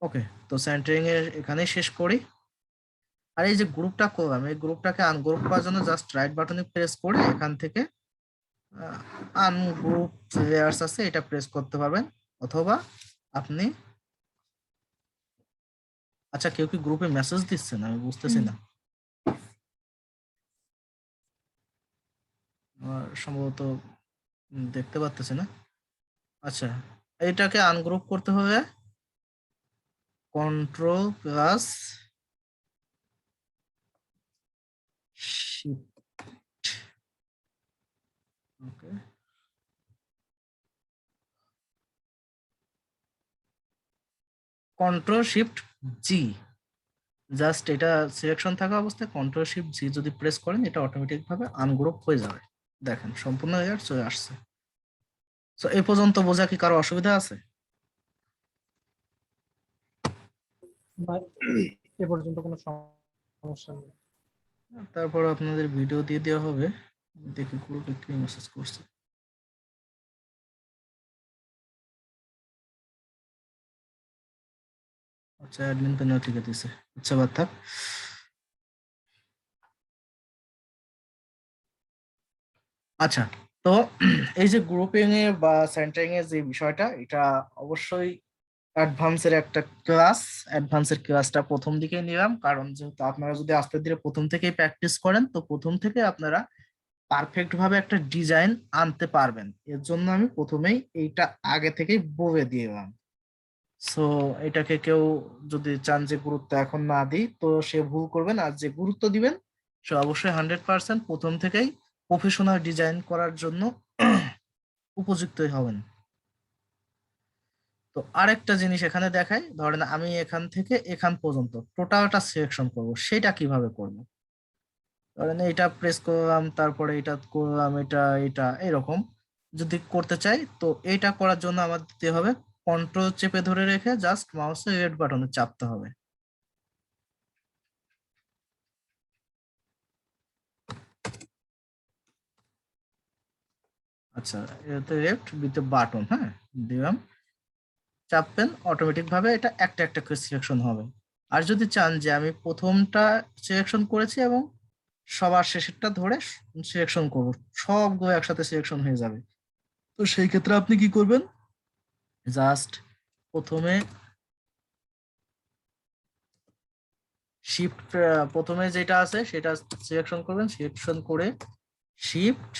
ওকে, তো সেন্টারিং এর এখানেই শেষ করি। আর এই যে গ্রুপটা করলাম, এই গ্রুপটাকে আনগ্রুপ করার জন্য জাস্ট রাইট বাটনে প্রেস করে এখান থেকে আনগ্রুপ লেয়ার্স আছে এটা প্রেস করতে পারবেন, অথবা আপনি, আচ্ছা কেউ কি গ্রুপে মেসেজ দিচ্ছেন, আমি বুঝতেছি না, সম্ভবত দেখতে পাচ্তেছি না। আচ্ছা, এটাকে আনগ্রুপ করতে হবে কন্ট্রোল প্লাস শিফট। ওকে, কন্ট্রোল শিফট জি, জাস্ট এটা সিলেকশন থাকা অবস্থায় কন্ট্রোল শিফট জি যদি প্রেস করেন, এটা অটোমেটিক ভাবে আনগ্রুপ হয়ে যাবে। দেখেন সম্পূর্ণ লেয়ার চলে আসছে। সো এই পর্যন্ত বোঝা কি কারো অসুবিধা আছে? এ পর্যন্ত কোনো সমস্যা নেই। তারপর আপনাদের ভিডিও দিয়ে দেওয়া হবে, দেখি গ্রুপে কি মেসেজ করছে। আচ্ছা, অ্যাডমিন প্যানেল ঠিক আছে, আচ্ছা বাদ থাক। আচ্ছা, তো এই যে গ্রুপিং এ বা সেন্টারিং এর যে বিষয়টা, এটা অবশ্যই অ্যাডভান্সের একটা ক্লাস। অ্যাডভান্সের ক্লাসটা প্রথম দিকেই নিলাম, কারণ যেহেতু আপনারা যদি আস্তে ধীরে প্রথম থেকেই প্র্যাকটিস করেন, তো প্রথম থেকে আপনারা পারফেক্ট ভাবে একটা ডিজাইন আনতে পারবেন। এর জন্য আমি প্রথমেই এইটা আগে থেকেই বলে দিলাম। সো এটাকে কেউ যদি চান যে গুরুত্ব এখন না দিই, তো সে ভুল করবেন। আর যে গুরুত্ব দিবেন সে অবশ্যই 100% প্রথম থেকেই প্রফেশনাল ডিজাইন করার জন্য উপযুক্তই হবেন। তো আরেকটা জিনিস এখানে দেখাই, ধরেন আমি এখান থেকে এখান পর্যন্ত টোটালটা সিলেকশন করব, সেটা কিভাবে করব? ধরেন এটা প্রেস করলাম, তারপরে এটা করলাম, এটা এটা এরকম যদি করতে চাই, তো এটা করার জন্য আমার দিতে হবে কন্ট্রোল চেপে ধরে রেখে জাস্ট মাউসের রেড বাটনে চাপতে হবে। আচ্ছা, এতে লেফট উইথ বাটন, হ্যাঁ দিলাম, চাপবেন, অটোমেটিক ভাবে এটা একটা একটা করে সিলেকশন হবে। আর যদি চান যে আমি প্রথমটা সিলেকশন করেছি এবং সবার শেষেরটা ধরে সিলেকশন করব, সবগুলো একসাথে সিলেকশন হয়ে যাবে, তো সেই ক্ষেত্রে আপনি কি করবেন, জাস্ট প্রথমে শিফট, প্রথমে যেটা আছে সেটা সিলেকশন করবেন, সিলেকশন করে শিফট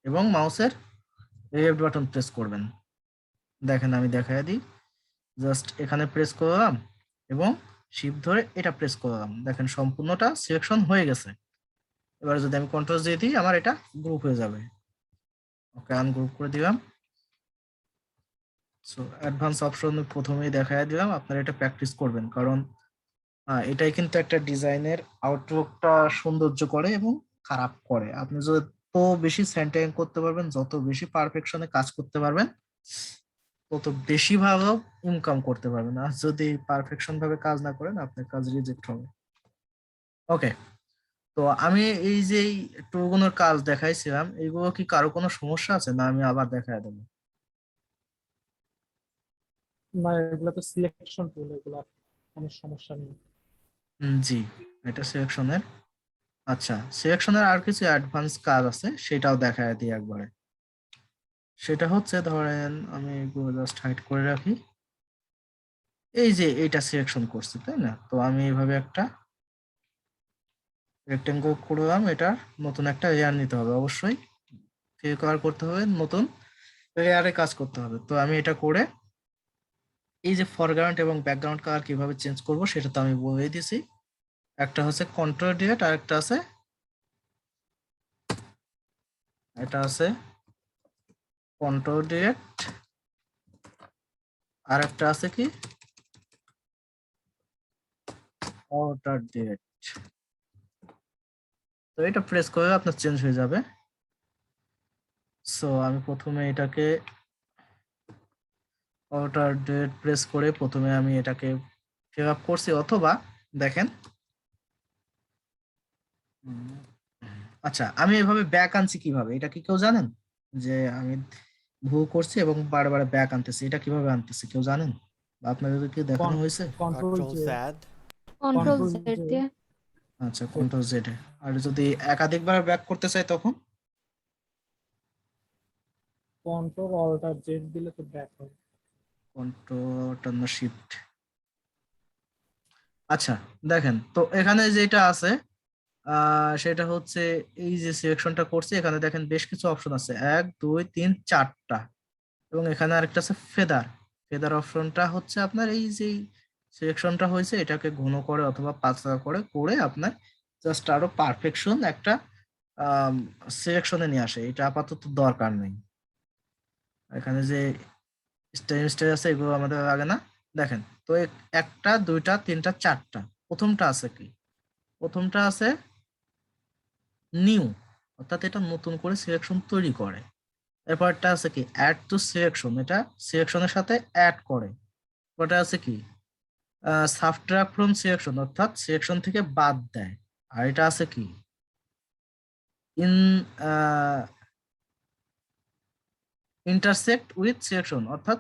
এবং মাউসের লেফট বাটন প্রেস করবেন। দেখেন আমি দেখাই দিই, জাস্ট এখানে প্রেস করলাম এবং শিফট ধরে এটা প্রেস করলাম, দেখেন সম্পূর্ণটা সিলেকশন হয়ে গেছে। এবার যদি আমি কন্ট্রোল দিয়ে দিই, আমার এটা গ্রুপ হয়ে যাবে। ওকে, আনগ্রুপ করে দিলাম। সো অ্যাডভান্স অপশন প্রথমেই দেখাই দিলাম, আপনারা এটা প্র্যাকটিস করবেন, কারণ এটাই কিন্তু একটা ডিজাইনের আউটলুকটা সৌন্দর্য করে এবং খারাপ করে। আপনি যত বেশি সেন্টারিং করতে পারবেন, যত বেশি পারফেকশনে কাজ করতে পারবেন, তত বেশি ভালো ইনকাম করতে পারবেন। আর যদি পারফেকশন ভাবে কাজ না করেন, আপনার কাজ রিজেক্ট হবে। ওকে, তো আমি এই যে টুলগুলোর কাজ দেখাইছিলাম, এগুলো কি কারো কোনো সমস্যা আছে, না আমি আবার দেখায় দেবো? না, এগুলো তো সিলেকশন টুল, এগুলো কোনো সমস্যা নেই। জি, এটা সিলেকশনের। আচ্ছা, সিলেকশনের আর কিছু অ্যাডভান্স কাজ আছে, সেটাও দেখায় দিই একবারে। সেটা হচ্ছে ধরেন আমি এগুলো জাস্ট হাইড করে রাখি। এই যে এইটা সিলেকশন করছি তাই না, তো আমি এইভাবে একটা রেক্টেঙ্গল করলাম, এটা নতুন একটা লেয়ার নিতে হবে অবশ্যই, ফিল কালার করতে হবে, নতুন লেয়ারে কাজ করতে হবে। তো আমি এটা করে এই যে ফরগ্রাউন্ড এবং ব্যাকগ্রাউন্ড কালার কিভাবে চেঞ্জ করব সেটা তো আমি বলেই দিছি। একটা হচ্ছে কন্ট্রোল ডিলেট আর একটা আছে এটা আছে কন্ট্রোল ডিলেট আর একটা আছে কি অল্টার ডিলেট। তো এটা প্রেস করলে আপনার চেঞ্জ হয়ে যাবে। সো আমি প্রথমে এটাকে অল্টার ডিলেট প্রেস করে প্রথমে আমি এটাকে ফিল আপ করছি, অথবা দেখেন আচ্ছা আমি এভাবে ব্যাক আনছি কিভাবে, এটা কি কেউ জানেন? যে আমি ভুল করছি এবং বারবার ব্যাক আনতেছি, এটা কিভাবে আনতেছি কেউ জানেন বা আপনাদের কি দেখানো হয়েছে? Control Control J, Z. Control Control Z Z। দিয়ে। আচ্ছা কন্ট্রোল জেড। আর যদি একাধিকবার ব্যাক করতে চাই তখন কন্ট্রোল অল্টার জেড দিলে তো ব্যাক হবে। Control turn shift. আচ্ছা দেখেন তো এখানে যেটা আছে সেটা হচ্ছে এই যে সিলেকশনটা করছি, এখানে দেখেন বেশ কিছু অপশন আছে, 1 2 3 4টা, এবং এখানে আরেকটা আছে ফেদার। ফেদার অপশনটা হচ্ছে আপনার এই যে সিলেকশনটা হয়েছে এটাকে ঘন করে অথবা পাতলা করে করে আপনার জাস্ট আরো পারফেকশন একটা সিলেকশনে নিয়ে আসে, এটা আপাতত দরকার নেই। এখানে যে স্টাইল আছে এগুলো আমাদের লাগে না। দেখেন তো একটা দুইটা তিনটা চারটা, প্রথমটা আছে কি, প্রথমটা আছে নিউ, অর্থাৎ এটা নতুন করে সিলেকশন তৈরি করে। এরপরটা আছে কি অ্যাড টু সিলেকশন, এটা সিলেকশনের সাথে অ্যাড করে। ওটা আছে কি সাবট্রাক্ট ফ্রম সিলেকশন, অর্থাৎ সিলেকশন থেকে বাদ দেয়। আর এটা আছে কি ইন ইন্টারসেক্ট উইথ সিলেকশন, অর্থাৎ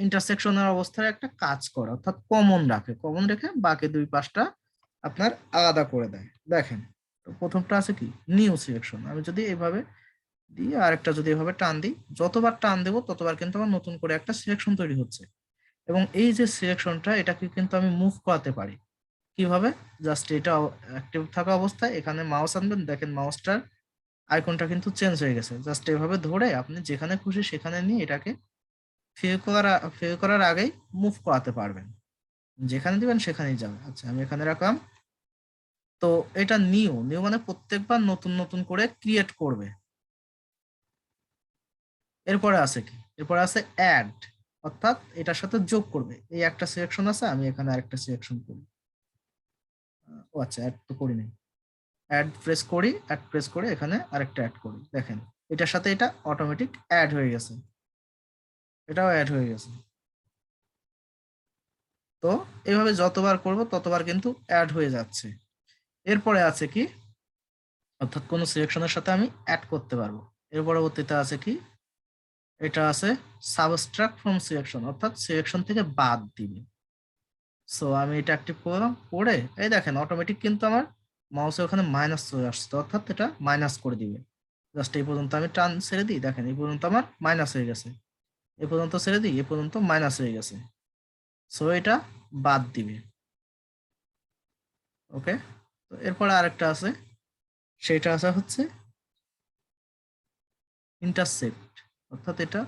ইন্টারসেকশনের অবস্থায় একটা কাজ করে, অর্থাৎ কমন রাখে, কমন রেখে বাকি দুই পাশটা আপনার আলাদা করে দেয়। দেখেন তো প্রথমটা আছে কি নিউ সিলেকশন, আমি যদি এইভাবে দিয়ে আরেকটা যদি এভাবে টান দিই, যতবার টান দেবো ততবার কিন্তু আমার নতুন করে একটা সিলেকশন তৈরি হচ্ছে। এবং এই যে সিলেকশনটা এটাকে কিন্তু আমি মুভ করাতে পারি কিভাবে, জাস্ট এটা অ্যাক্টিভ থাকা অবস্থায় এখানে মাউস আনবেন, দেখেন মাউসটার আইকনটা কিন্তু চেঞ্জ হয়ে গেছে, জাস্ট এভাবে ধরে আপনি যেখানে খুশি সেখানে নিয়ে এটাকে ফিল করার আগেই মুভ করাতে পারবেন, যেখানে দিবেন সেখানেই যাবে। আচ্ছা আমি এখানে রাখলাম। তো এটা নিউ নিউ মানে প্রত্যেকবার নতুন নতুন করে ক্রিয়েট করবে। এরপরে আছে কি, এরপরে আছে অ্যাড, অর্থাৎ এটার সাথে যোগ করবে। এই একটা সিলেকশন আছে, আমি এখানে আরেকটা সিলেকশন করি। ও আচ্ছা অ্যাড তো করি নাই, অ্যাড প্রেস করি, অ্যাড প্রেস করে এখানে আরেকটা অ্যাড করি, দেখেন এটার সাথে এটা অটোমেটিক অ্যাড হয়ে গেছে, এটাও অ্যাড হয়ে গেছে। তো এইভাবে যতবার করব ততবার কিন্তু অ্যাড হয়ে যাচ্ছে। এরপরে আছে কি, অর্থাৎ কোনো সিলেকশনের সাথে আমি অ্যাড করতে পারবো। এর পরবর্তীতে আছে কি, এটা আছে সাবস্ট্রাক্ট ফ্রম সিলেকশন, অর্থাৎ সিলেকশন থেকে বাদ দিবে। সো আমি এটা অ্যাক্টিভ করলাম, করে এই দেখেন অটোমেটিক কিন্তু আমার মাউসে ওখানে মাইনাস চলে আসছে, অর্থাৎ এটা মাইনাস করে দিবে। জাস্ট এই পর্যন্ত আমি টান ছেড়ে দিই, দেখেন এই পর্যন্ত আমার মাইনাস হয়ে গেছে, এ পর্যন্ত ছেড়ে দিই, এ পর্যন্ত মাইনাস হয়ে গেছে। সো এটা বাদ দিবে। ওকে, তো এরপরে আরেকটা আছে, সেটা আছে হচ্ছে ইন্টারসেক্ট, অর্থাৎ এটা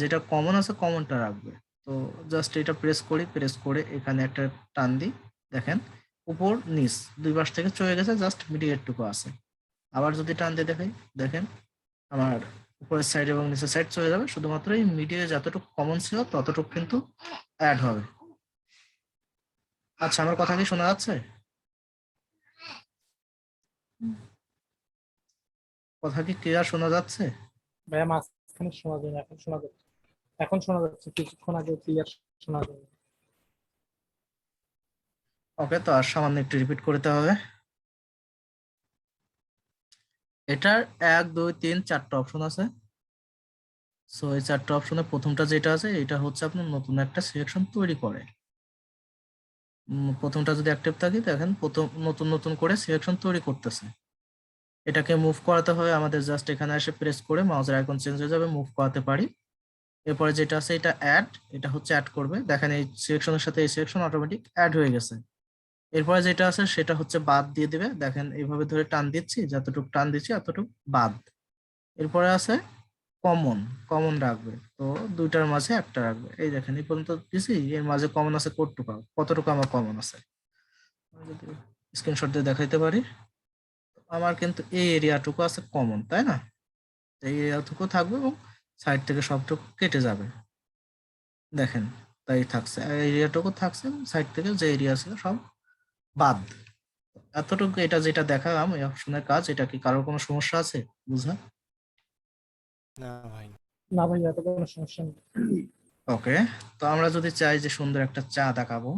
যেটা কমন আছে কমনটা রাখবে। তো জাস্ট এটা প্রেস করি, প্রেস করে এখানে একটা টান দিই, দেখেন উপর নিচ দুই পাশ থেকে চলে গেছে, জাস্ট মিডিল টুকু আছে। আবার যদি টান দিয়ে দেখাই, দেখেন আমার উপরের সাইড এবং নিচের সাইড চলে যাবে, শুধুমাত্র এই মিডিলে যতটুকু কমন ছিল ততটুকু কিন্তু অ্যাড হবে। আচ্ছা আমার কথা কি শোনা যাচ্ছে? কথা কি ক্লিয়ার শোনা যাচ্ছে? ভাইয়া মাঝখানে শোনা যায় না, এখন শোনা যাচ্ছে। এখন শোনা যাচ্ছে, কিছুক্ষণ আগে ক্লিয়ার শোনা যায়। ওকে, তো আর সামান্য একটু রিপিট করতে হবে। এটার 1 2 3 4টা অপশন আছে। সো এই 4টা অপশনের প্রথমটা যেটা আছে এটা হচ্ছে আপনার নতুন একটা সিলেকশন তৈরি করে। প্রথমটা যদি অ্যাক্টিভ থাকে দেখেন প্রথম নতুন নতুন করে সিলেকশন তৈরি করতেছে। এটাকে মুভ করাতে হবে আমাদের, জাস্ট এখানে এসে প্রেস করে মাউসের আইকন চেঞ্জ হয়ে যাবে, মুভ করাতে পারি। এরপরে যেটা আছে এটা অ্যাড, এটা হচ্ছে অ্যাড করবে, দেখেন এই সিলেকশনের সাথে এই সিলেকশন অটোমেটিক অ্যাড হয়ে গেছে। এরপরে যেটা আছে সেটা হচ্ছে বাদ দিয়ে দিবে, দেখেন এইভাবে ধরে টান দিচ্ছি, যতটুকু টান দিচ্ছি এতটুকু বাদ। এরপরে আছে কমন, কমন রাখবে, তো দুইটার মাঝে একটা রাখবে। এই দেখেন এই পর্যন্ত দিছি, এর মাঝে কমন আছে কতটুকু আমার কমন আছে, আমি যদি স্ক্রিনশট দিয়ে দেখাইতে পারি, আমার কিন্তু এই এরিয়াটুকু আছে কমন, তাই না? এই এরিয়াটুকু থাকবে এবং সাইড থেকে সবটুকু কেটে যাবে, দেখেন তাই থাকছে, এরিয়াটুকু থাকছে, সাইড থেকে যে এরিয়া ছিল সব বাদ। এতটুকু এটা যেটা দেখালাম এই অপশনের কাজ, এটা কি কারোর কোনো সমস্যা আছে বুঝা? না ভাই, এত কোনো সমস্যা নেই। ওকে, তো আমরা যদি চাই যে সুন্দর একটা চা দেখাবো,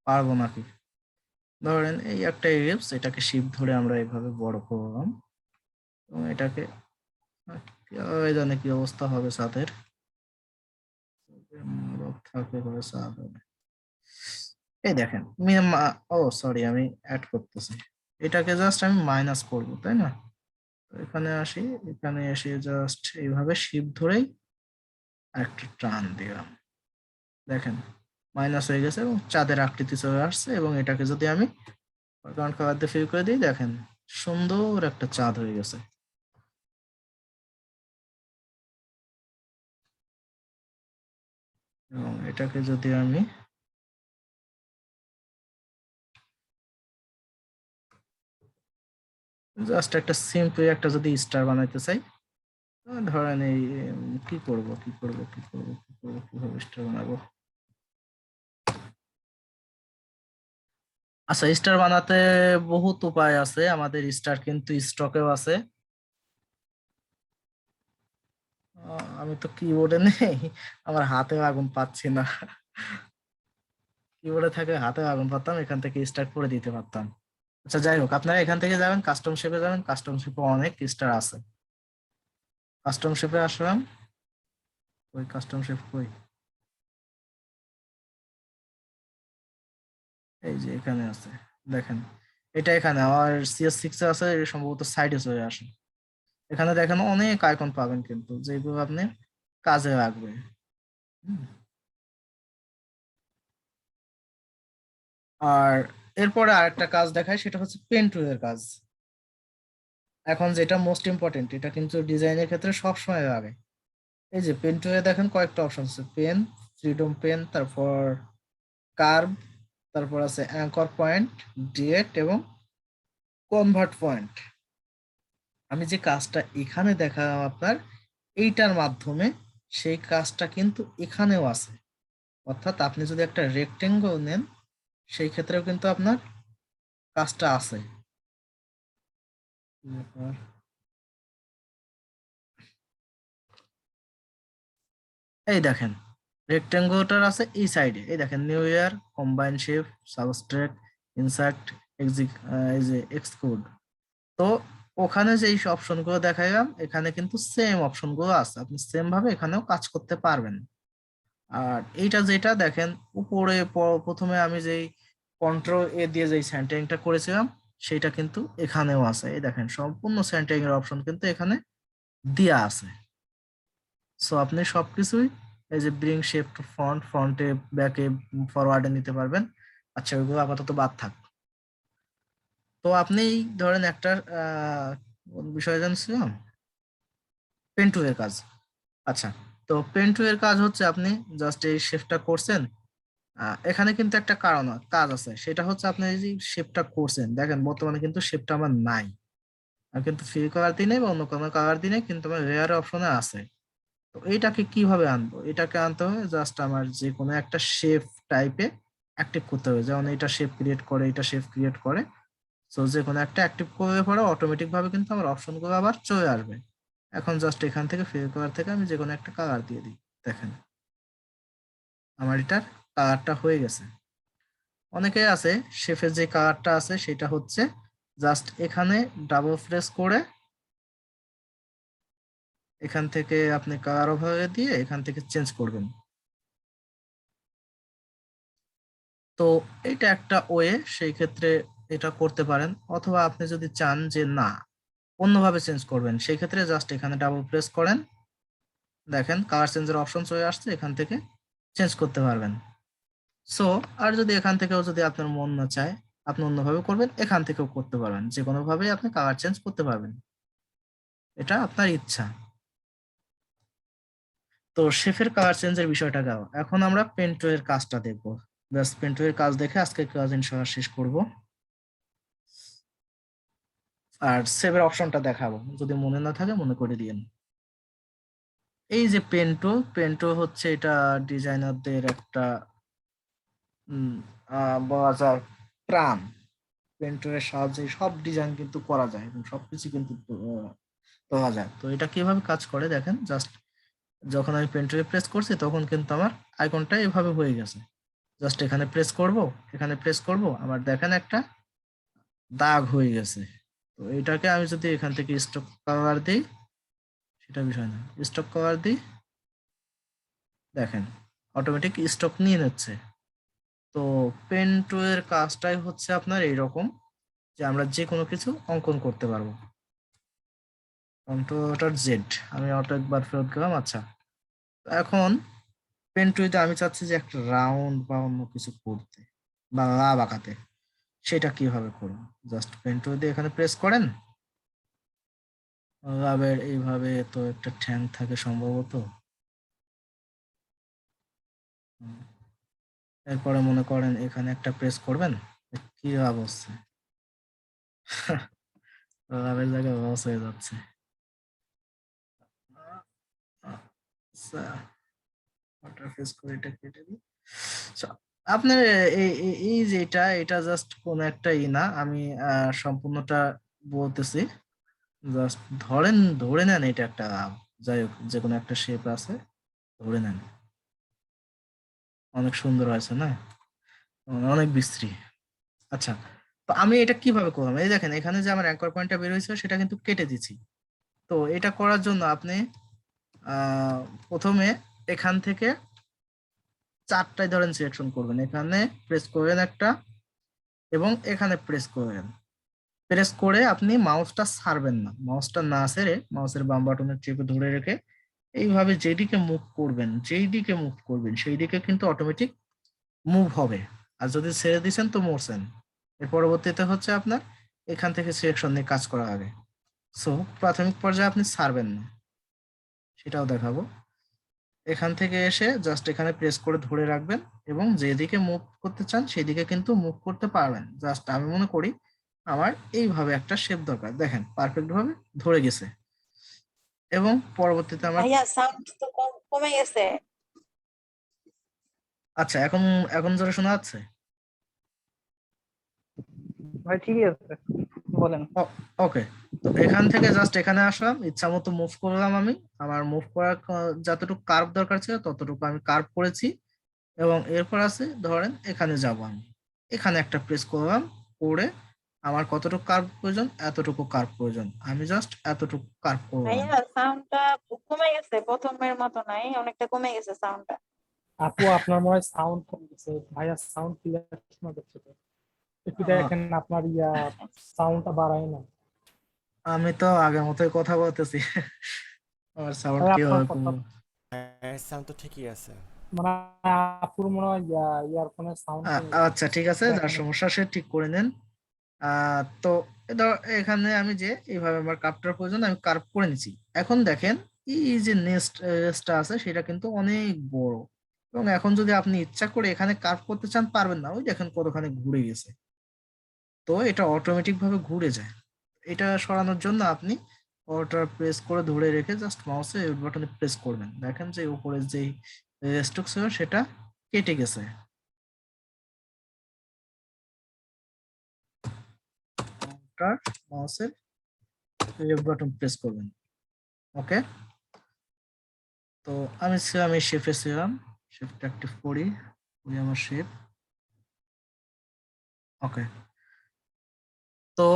পারবো নাকি? ধরেন এই একটা এলিপস, এটাকে শিফট ধরে আমরা এইভাবে বড় করলাম এবং এটাকে কিভাবে জানে কি অবস্থা হবে ছাদের, থাকবে করে ছাদ হবে। এই দেখেন ও সরি, আমি অ্যাড করতেছি, এটাকে জাস্ট আমি মাইনাস করব, তাই না? তো এখানে আসি, এখানে এসে জাস্ট এইভাবে শিফট ধরেই একটা টান দিলাম, দেখেন মাইনাস হয়ে গেছে এবং চাঁদের আকৃতি চলে আসছে। এবং এটাকে যদি আমি ব্যাকগ্রাউন্ড কালার দিয়ে ফিল করে দিই, দেখেন সুন্দর একটা চাঁদ হয়ে গেছে। এবং এটাকে যদি আমি জাস্ট একটা সিম্পল একটা যদি স্টার বানাইতে চাই, ধরেন এই কিভাবে স্টার বানাবো? আচ্ছা, স্টার বানাতে বহুত উপায় আছে, আমাদের স্টার কিন্তু স্টকেও আছে। আমি তো কিবোর্ডে নেই, আমার হাতেও আগুন পাচ্ছি না। কিবোর্ডে থাকে হাতে আগুন পাতাম, এখান থেকে স্টার করে দিতে পারতাম। আচ্ছা যাই হোক, আপনারা এখান থেকে যাবেন কাস্টম শেপে, যাবেন কাস্টম শেপে অনেক স্টার আছে। কাস্টম শেপে আসলাম, ওই কাস্টম শেপ কই, এই যে এখানে আছে, দেখেন এটা এখানে আমার CS6 এ আছে, এটা সম্ভবত সাইডে চলে আসে। এখানে দেখেন অনেক আইকন পাবেন কিন্তু যেগুলো আপনি কাজে লাগবে। হুম। আর এরপরে আরেকটা কাজ দেখায়, সেটা হচ্ছে পেন টুলের কাজ। এখন যেটা মোস্ট ইম্পর্টেন্ট, এটা কিন্তু ডিজাইনের ক্ষেত্রে সবসময় লাগে। এই যে পেন টুলে দেখেন কয়েকটা অপশন আছে, পেন, ফ্রিডম পেন, তারপর কার্ভ, তারপর আছে অ্যাঙ্কর পয়েন্ট, ডিরেক্ট এবং কনভার্ট পয়েন্ট। আমি যে কাজটা এখানে দেখালাম আপনার এইটার মাধ্যমে, সেই কাজটা কিন্তু এখানেও আছে। অর্থাৎ আপনি যদি একটা রেক্টেঙ্গল নেন, সেই ক্ষেত্রেও কিন্তু আপনার কাজটা আছে। এই দেখেন রেক্টেঙ্গলটার আছে এই সাইডে, এই দেখেন new year, combine shape, subtract, insert, এই যে এক্সক্লুড। তো ওখানে যে এই অপশনগুলো দেখাইলাম, এখানে কিন্তু সেম অপশনগুলো আছে, আপনি সেম ভাবে এখানেও কাজ করতে পারবেন। আর এইটা যেটা দেখেন উপরে প্রথমে আমি যেই কন্ট্রোল দিয়ে যেই সেন্টারিংটা করেছিলাম, সেটা কিন্তু এখানেও আছে। এই দেখেন সম্পূর্ণ সেন্টারিং এর অপশন কিন্তু এখানে দেয়া আছে। সো আপনি সবকিছুই এই যে ব্রিং শেপ টু ফ্রন্ট, ফ্রন্টে, ব্যাকে, ফরওয়ার্ডে নিতে পারবেন। আচ্ছা ওইগুলো আপাতত বাদ থাক। তো আপনি ধরেন একটা কোন বিষয়ে জানছিলাম, পেন টুলের কাজ। আচ্ছা, তো পেন টুলের কাজ হচ্ছে আপনি জাস্ট এই শেপটা করছেন, এখানে কিন্তু একটা কাজ আছে, সেটা হচ্ছে আপনি এই যে শেপটা করছেন, দেখেন বর্তমানে কিন্তু শেপটা আমার নাই, আমি কিন্তু ফিল কালার দিই নাই বা অন্য কোনো কালার দিই নাই, কিন্তু আমার রেয়ার অপশনে আছে। তো এইটাকে কিভাবে আনবো? এটাকে আনতে হবে জাস্ট আমার যে কোনো একটা শেপ টাইপে অ্যাক্টিভ করতে হবে, যেমন এটা শেপ ক্রিয়েট করে, এটা শেপ ক্রিয়েট করে। সো যে কোনো একটা অ্যাক্টিভ করলে পরে অটোমেটিক ভাবে কিন্তু আমার অপশনগুলো আবার চলে আসবে। এখন জাস্ট এখান থেকে ফিল কালার থেকে আমি যে কোনো একটা কালার দিয়ে দিই, দেখেন আমার এটার কালারটা হয়ে গেছে। অনেকে আছে শেফের যে কালারটা আছে সেটা হচ্ছে জাস্ট এখানে ডাবল প্রেস করে এখান থেকে আপনি কালার ওভাবে দিয়ে এখান থেকে চেঞ্জ করবেন। তো এটা একটা ওয়ে, সেই ক্ষেত্রে এটা করতে পারেন। অথবা আপনি যদি চান যে না অন্যভাবে চেঞ্জ করবেন, সেই ক্ষেত্রে জাস্ট এখানে ডাবল প্রেস করেন, দেখেন কালার চেঞ্জের অপশন চলে আসছে, এখান থেকে চেঞ্জ করতে পারবেন। সো আর যদি এখান থেকেও যদি আপনার মন না চায় আপনি অন্যভাবে করবেন, এখান থেকেও করতে পারবেন, যে কোনো ভাবেই আপনি কালার চেঞ্জ করতে পারবেন, এটা আপনার ইচ্ছা। তো শেফের কালার চেঞ্জের বিষয়টা গেল, এখন আমরা পেন্টো এর কাজটা দেখবো। ব্যাস পেন্টো এর কাজ দেখে আজকে ক্লাস ইনশাআল্লাহ শেষ করব, আর সেভের অপশনটা দেখাবো, যদি মনে না থাকে মনে করে দিয়েন। এই যে পেন্টো, পেন্টো হচ্ছে এটা ডিজাইনারদের একটা বলা যায় প্রাণ। পেন্টোর সাহায্যে সব ডিজাইন কিন্তু করা যায় এবং সবকিছু কিন্তু পাওয়া যায়। তো এটা কিভাবে কাজ করে দেখেন, জাস্ট যখন আমি পেন্টোরে প্রেস করছি তখন কিন্তু আমার আইকনটা এভাবে হয়ে গেছে। জাস্ট এখানে প্রেস করব, এখানে প্রেস করব, আমার দেখেন একটা দাগ হয়ে গেছে। তো এটাকে আমি যদি এখান থেকে স্টক কালার দিই, সেটা বিষয় না, স্টক কালার দিই, দেখেন অটোমেটিক স্টক নিয়ে নিচ্ছে। তো পেন্টো এর কাজটাই হচ্ছে আপনার এইরকম, যে আমরা যে কোনো কিছু অঙ্কন করতে পারবো। কন্ট্রোল জেড, আমি অটো একবার ফেরত গেলাম। আচ্ছা, তো এখন পেন্টুইতে আমি চাচ্ছি যে একটা রাউন্ড বা অন্য কিছু করতে বা লাভ আঁকাতে, সেটা কিভাবে করবো? জাস্ট পেন্টুই দিয়ে এখানে প্রেস করেন, লাভের এইভাবে তো একটা ঠ্যাং থাকে সম্ভবত। এরপরে মনে করেন এখানে একটা প্রেস করবেন, কি লাভ হচ্ছে? লাভের জায়গায় লস হয়ে যাচ্ছে। আচ্ছা, ওটা প্রেস করে এটা কেটে দিই। So, আপনার এই যে এটা জাস্ট কোন একটা না, আমি সম্পূর্ণটা বলতেছি। জাস্ট ধরে নেন এটা একটা লাভ, যাই হোক যে কোনো একটা শেপ আছে, ধরে নেন। অনেক সুন্দর হয়েছে না? অনেক বিশ্রী। আচ্ছা, তো আমি এটা কিভাবে করলাম? এই দেখেন এখানে যে আমার অ্যাঙ্কর পয়েন্টটা বের হয়েছে সেটা কিন্তু কেটে দিচ্ছি। তো এটা করার জন্য আপনি আহ প্রথমে এখান থেকে চারটায় ধরেন সিলেকশন করবেন, এখানে প্রেস করবেন একটা এবং এখানে প্রেস করবেন। প্রেস করে আপনি মাউসটা ছাড়বেন না, মাউসটা না ছেড়ে মাউসের বাম বাটনের চেপে ধরে রেখে এইভাবে যেদিকে মুভ করবেন, যেই দিকে মুভ করবেন সেই দিকে কিন্তু অটোমেটিক মুভ হবে। আর যদি ছেড়ে দিছেন তো মরছেন। এর পরবর্তীতে হচ্ছে আপনার এখান থেকে সিলেকশন নিয়ে কাজ করা হবে। সো প্রাথমিক পর্যায়ে আপনি ছাড়বেন না, সেটাও দেখাবো। এখান থেকে এসে জাস্ট এখানে প্রেস করে ধরে রাখবেন এবং যেদিকে মুভ করতে চান সেদিকে কিন্তু মুভ করতে পারবেন। জাস্ট আমি মনে করি আমার এইভাবে একটা শেপ দরকার, দেখেন পারফেক্ট ভাবে ধরে গেছে। এবং পরবর্তীতে আমার ভাইয়া সাউন্ড তো কমে গেছে। আচ্ছা, এখন এখন জোরে শোনা যাচ্ছে? ভাই ঠিকই আছে, বলেন। ওকে, তো এখান থেকে জাস্ট এখানে আসলাম, ইচ্ছা মতো মুভ করলাম আমি। আমার মুভ করার যতটুকু কার্ভ দরকার ছিল ততটুকু আমি কার্ভ করেছি। এবং এরপর আছে ধরেন এখানে যাব আমি, এখানে একটা প্রেস করলাম, করে আমার কতটুকু কার্ভ প্রয়োজন, এতটুকু কার্ভ প্রয়োজন, আমি জাস্ট এতটুকু কার্ভ করলাম। ভাইয়া সাউন্ডটা কমে গেছে, প্রথমের মতো নাই, অনেকটা কমে গেছে সাউন্ডটা। আপু আপনার মনে হয় সাউন্ড কমে গেছে, ভাইয়া সাউন্ড ক্লিয়ার শোনা যাচ্ছে তো, একটু দেখেন আপনার সাউন্ডটা বাড়ায় না। আমি তো আগের মতোই কথা বলতেছি, আমার সাউন্ড ভাই কি আপনার হবে? কথা সাউন্ড তো ঠিকই আছে। মানে আপুর মনে হয় ইয়ারফোনের সাউন্ড কমে আচ্ছা ঠিক আছে, যার গেছে। সমস্যা সে ঠিক করে নেন। তো এখানে আমি যে এইভাবে আমার কার্ভটার প্রয়োজন আমি কার্ভ করে নিচ্ছি। এখন দেখেন এই যে নেক্সটটা আছে সেটা কিন্তু অনেক বড়, এবং এখন যদি আপনি ইচ্ছা করে এখানে কার্ভ করতে চান পারবেন না, ওই দেখেন কতখানি ঘুরে গেছে। তো এটা অটোমেটিক ভাবে ঘুরে যায়। এটা সরানোর জন্য আপনি অল্টার প্রেস করে ধরে রেখে জাস্ট মাউসে এই বাটনে প্রেস করবেন, দেখেন যে উপরে যে রেস্ট্রিক্ট ছিল সেটা কেটে গেছে। অল্টার মাউসের লেফট বাটন প্রেস করবেন। ওকে, তো আমি ছিলাম এই শেপে ছিলাম, শেপটা অ্যাক্টিভ করি, আমার শেপ। ওকে, তো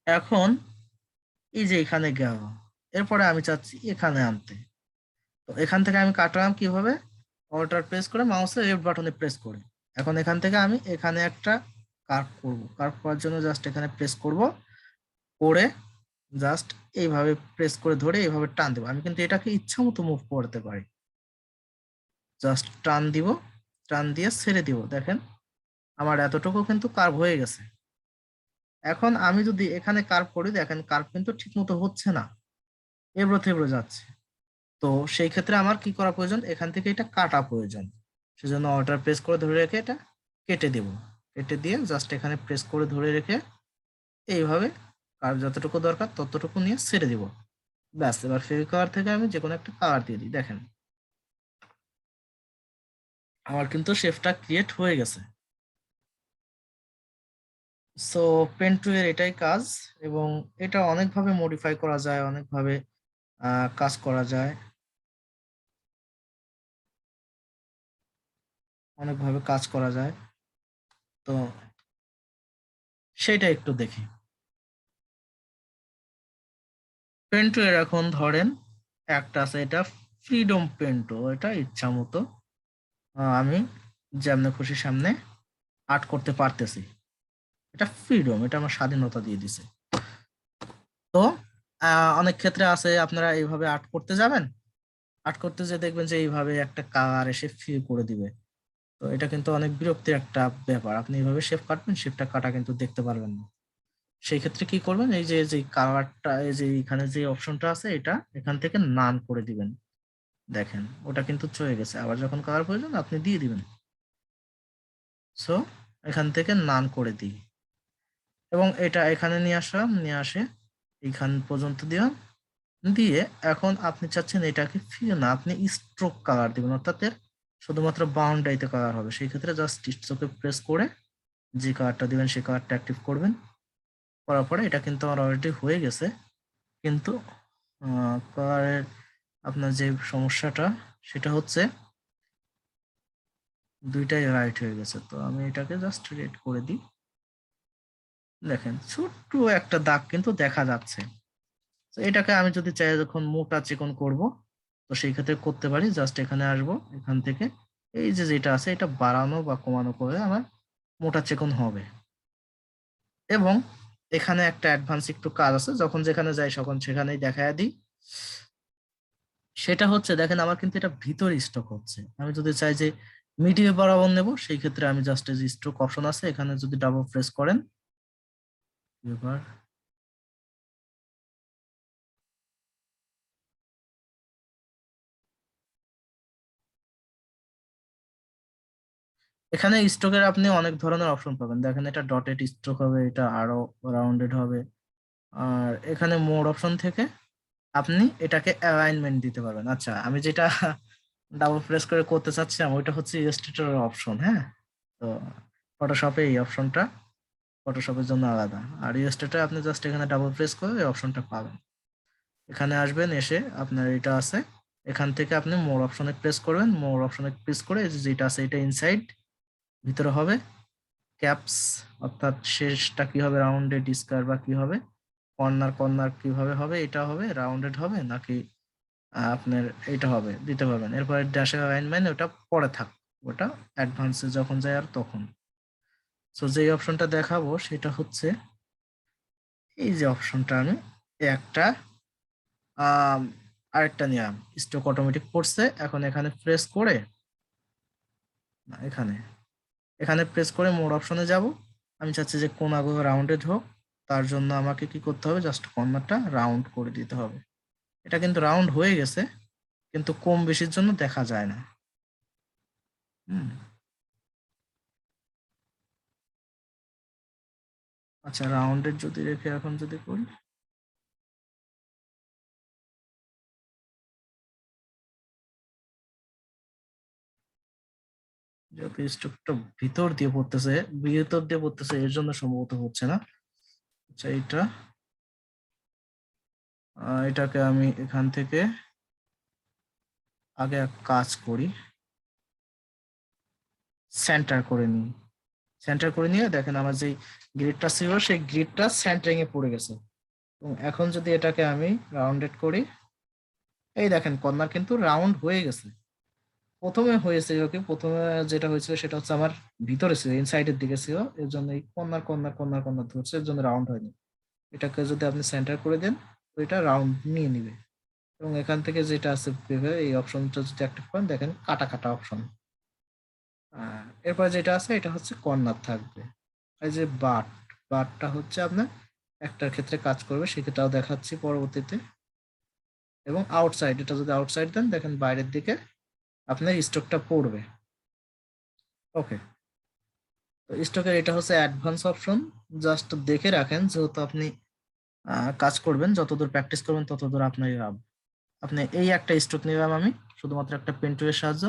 এখন এই যে এখানে গেল, এরপরে আমি চাচ্ছি এখানে আনতে। তো এখান থেকে আমি কাটলাম কিভাবে, অল্টার প্রেস করে মাউসের লেফট বাটনে প্রেস করে। এখন এখান থেকে আমি এখানে একটা কার্ভ করব, কার্ভ করার জন্য জাস্ট এখানে প্রেস করব, করে জাস্ট এইভাবে প্রেস করে ধরে এইভাবে টান দেবো। আমি কিন্তু এটাকে ইচ্ছা মতো মুভ করতে পারি। জাস্ট টান দিব, টান দিয়ে ছেড়ে দিব। দেখেন আমার এতটুকু কিন্তু কার্ভ হয়ে গেছে। এখন আমি যদি এখানে কার্ভ করি, দেখেন কার্ভ কিন্তু ঠিক মতো হচ্ছে না, এবড়ো থেবড়ো যাচ্ছে। তো সেই ক্ষেত্রে আমার কি করা প্রয়োজন, এখান থেকে এটা কাটা প্রয়োজন। সেজন্য অল্টার প্রেস করে ধরে রেখে এটা কেটে দেব। কেটে দিয়ে জাস্ট এখানে প্রেস করে ধরে রেখে এইভাবে কার্ভ যতটুকু দরকার ততটুকু নিয়ে ছেড়ে দিব। ব্যাস, এবার ফেল কালার থেকে আমি যে কোনো একটা কালার দিয়ে দিই। দেখেন আমার কিন্তু শেপটা ক্রিয়েট হয়ে গেছে। সো পেন টু এর এটাই কাজ, এবং এটা অনেকভাবে মডিফাই করা যায়, অনেকভাবে কাজ করা যায়, অনেকভাবে কাজ করা যায়। তো সেটা একটু দেখি। পেন টু এর এখন ধরেন একটা আছে, এটা ফ্রিডম পেন টু, এটা ইচ্ছা মতো আমি যেমনে খুশি সামনে আর্ট করতে পারতেছি। এটা ফ্রিডম, এটা আমার স্বাধীনতা দিয়ে দিছে। তো অনেক ক্ষেত্রে আছে আপনারা এইভাবে আর্ট করতে যাবেন, আর্ট করতে যে দেখবেন যে এইভাবে একটা কালার এসে ফিল করে দিবে। তো এটা কিন্তু অনেক বিরক্তির একটা ব্যাপার। আপনি এইভাবে শেপ কাটবেন, শেপটা কাটা কিন্তু দেখতে পারবেন না। সেই ক্ষেত্রে কি করবেন, এই যে যে কালারটা, এই যে এখানে যে অপশনটা আছে, এটা এখান থেকে নান করে দিবেন। দেখেন ওটা কিন্তু চলে গেছে। আবার যখন কালার প্রয়োজন আপনি দিয়ে দিবেন। সো এখান থেকে নান করে দিই, এবং এটা এখানে নিয়ে আসলাম, নিয়ে আসে এইখান পর্যন্ত দিলাম। দিয়ে এখন আপনি চাচ্ছেন এটাকে ফিল না, আপনি স্ট্রোক কালার দিবেন, অর্থাৎ এর শুধুমাত্র বাউন্ডারিতে কালার হবে। সেই ক্ষেত্রে জাস্ট স্ট্রোকে প্রেস করে যে কালারটা দিবেন সেই কালারটা অ্যাক্টিভ করবেন। করার পরে এটা কিন্তু আমার অলরেডি হয়ে গেছে, কিন্তু কালারের আপনার যে সমস্যাটা সেটা হচ্ছে দুইটাই রাইট হয়ে গেছে। তো আমি এটাকে জাস্ট রেড করে দিই। দেখেন ছোট্ট একটা দাগ কিন্তু দেখা যাচ্ছে। তো এটাকে আমি যদি চাই যখন মোটা চিকন করব, তো সেই ক্ষেত্রে করতে পারি। জাস্ট এখানে আসব, এখান থেকে এই যে যেটা আছে এটা বাড়ানো বা কমানো করে আমার মোটা চিকন হবে। এবং এখানে একটা অ্যাডভান্স একটু কাজ আছে, যখন যেখানে যাই তখন সেখানেই দেখায় দিই। সেটা হচ্ছে দেখেন আমার কিন্তু এটা ভিতরে স্টক হচ্ছে। আমি যদি চাই যে মিডিয়ে বরাবর নেব, সেই ক্ষেত্রে আমি জাস্ট এই যে স্ট্রোক অপশন আছে এখানে যদি ডাবল প্রেস করেন, এবার এখানে স্ট্রোকের আপনি অনেক ধরনের অপশন পাবেন। দেখেন এটা ডটেড স্ট্রোক হবে, এটা আরো রাউন্ডেড হবে। আর এখানে মোড অপশন থেকে আপনি এটাকে অ্যালাইনমেন্ট দিতে পারবেন। আচ্ছা, আমি যেটা ডাবল প্রেস করে করতে চাচ্ছিলাম ওইটা হচ্ছে ইলাস্ট্রেটর অপশন। হ্যাঁ, তো ফটোশপে এই অপশনটা ফটোশপের জন্য আলাদা, আর ইলাস্ট্রেটর আপনি জাস্ট এখানে ডাবল প্রেস করে এই অপশনটা পাবেন। এখানে আসবেন, এসে আপনার এটা আছে, এখান থেকে আপনি মোর অপশনে প্রেস করবেন। মোর অপশনে প্রেস করে এই যে যেটা আছে এটা ইনসাইড ভিতরে হবে ক্যাপস, অর্থাৎ শেষটা কি হবে, রাউন্ডেড স্কয়ার বা কি হবে, কর্নার কর্নার কিভাবে হবে, এটা হবে রাউন্ডেড হবে নাকি আপনার এটা হবে দিতে পারবেন। এরপরে ড্যাশের অ্যালাইনমেন্ট ওটা পরে থাক, ওটা অ্যাডভান্সে যখন যায় আর তখন। সো যে অপশনটা দেখাবো সেটা হচ্ছে এই যে অপশনটা, আমি একটা আরেকটা নিলাম, স্টক অটোমেটিক পড়ছে। এখন এখানে প্রেস করে না, এখানে এখানে প্রেস করে মোড অপশনে যাব। আমি চাচ্ছি যে কোণাগুলো রাউন্ডেড হোক, তার জন্য আমাকে কি করতে হবে, জাস্ট কর্নারটা রাউন্ড করে দিতে হবে। এটা কিন্তু রাউন্ড হয়ে গেছে, কিন্তু কম বেশির জন্য দেখা যায় না। হুম, আচ্ছা রাউন্ডেড যদি রেখে এখন যদি করি, যেহেতু স্ট্রোকটা ভিতর দিয়ে পড়তেছে, এর জন্য সম্ভবত হচ্ছে না। আচ্ছা এটাকে আমি এখান থেকে আগে এক কাজ করি, সেন্টার করে নিই। সেন্টার করে নিয়ে দেখেন আমার যে গ্রিডটা ছিল সেই গ্রিডটা সেন্টারিং এ পড়ে গেছে। এবং এখন যদি এটাকে আমি রাউন্ডেড করি, এই দেখেন কর্নার কিন্তু রাউন্ড হয়ে গেছে। প্রথমে হয়েছে ওকে, প্রথমে যেটা হয়েছিল সেটা হচ্ছে আমার ভিতরে ছিল, ইনসাইডের দিকে ছিল, এর জন্য এই কর্নার কর্নার কর্নার কর্নার ধরছে, এর জন্য রাউন্ড হয়নি। এটাকে যদি আপনি সেন্টার করে দেন তো এটা রাউন্ড নিয়ে নিবে। এবং এখান থেকে যেটা আছে এই অপশনটা যদি অ্যাক্টিভ করেন দেখেন কাটা কাটা অপশন। এরপর যেটা আছে এটা হচ্ছে কর্নার থাকবে। এই যে বারটা হচ্ছে আপনার একটার ক্ষেত্রে কাজ করবে, সেটাও দেখাচ্ছি পরবর্তীতে। এবং আউটসাইড, এটা যদি আউটসাইড দেন দেখেন বাইরের দিকে আপনার স্টকটা পড়বে। ওকে, তো স্টকের এটা হচ্ছে অ্যাডভান্স অপশন, জাস্ট দেখে রাখেন, যেহেতু আপনি কাজ করবেন, যতদূর প্র্যাকটিস করবেন ততদূর আপনার লাভ। আপনি এই একটা স্টক নিলাম আমি শুধুমাত্র একটা পেন টুলের সাহায্য।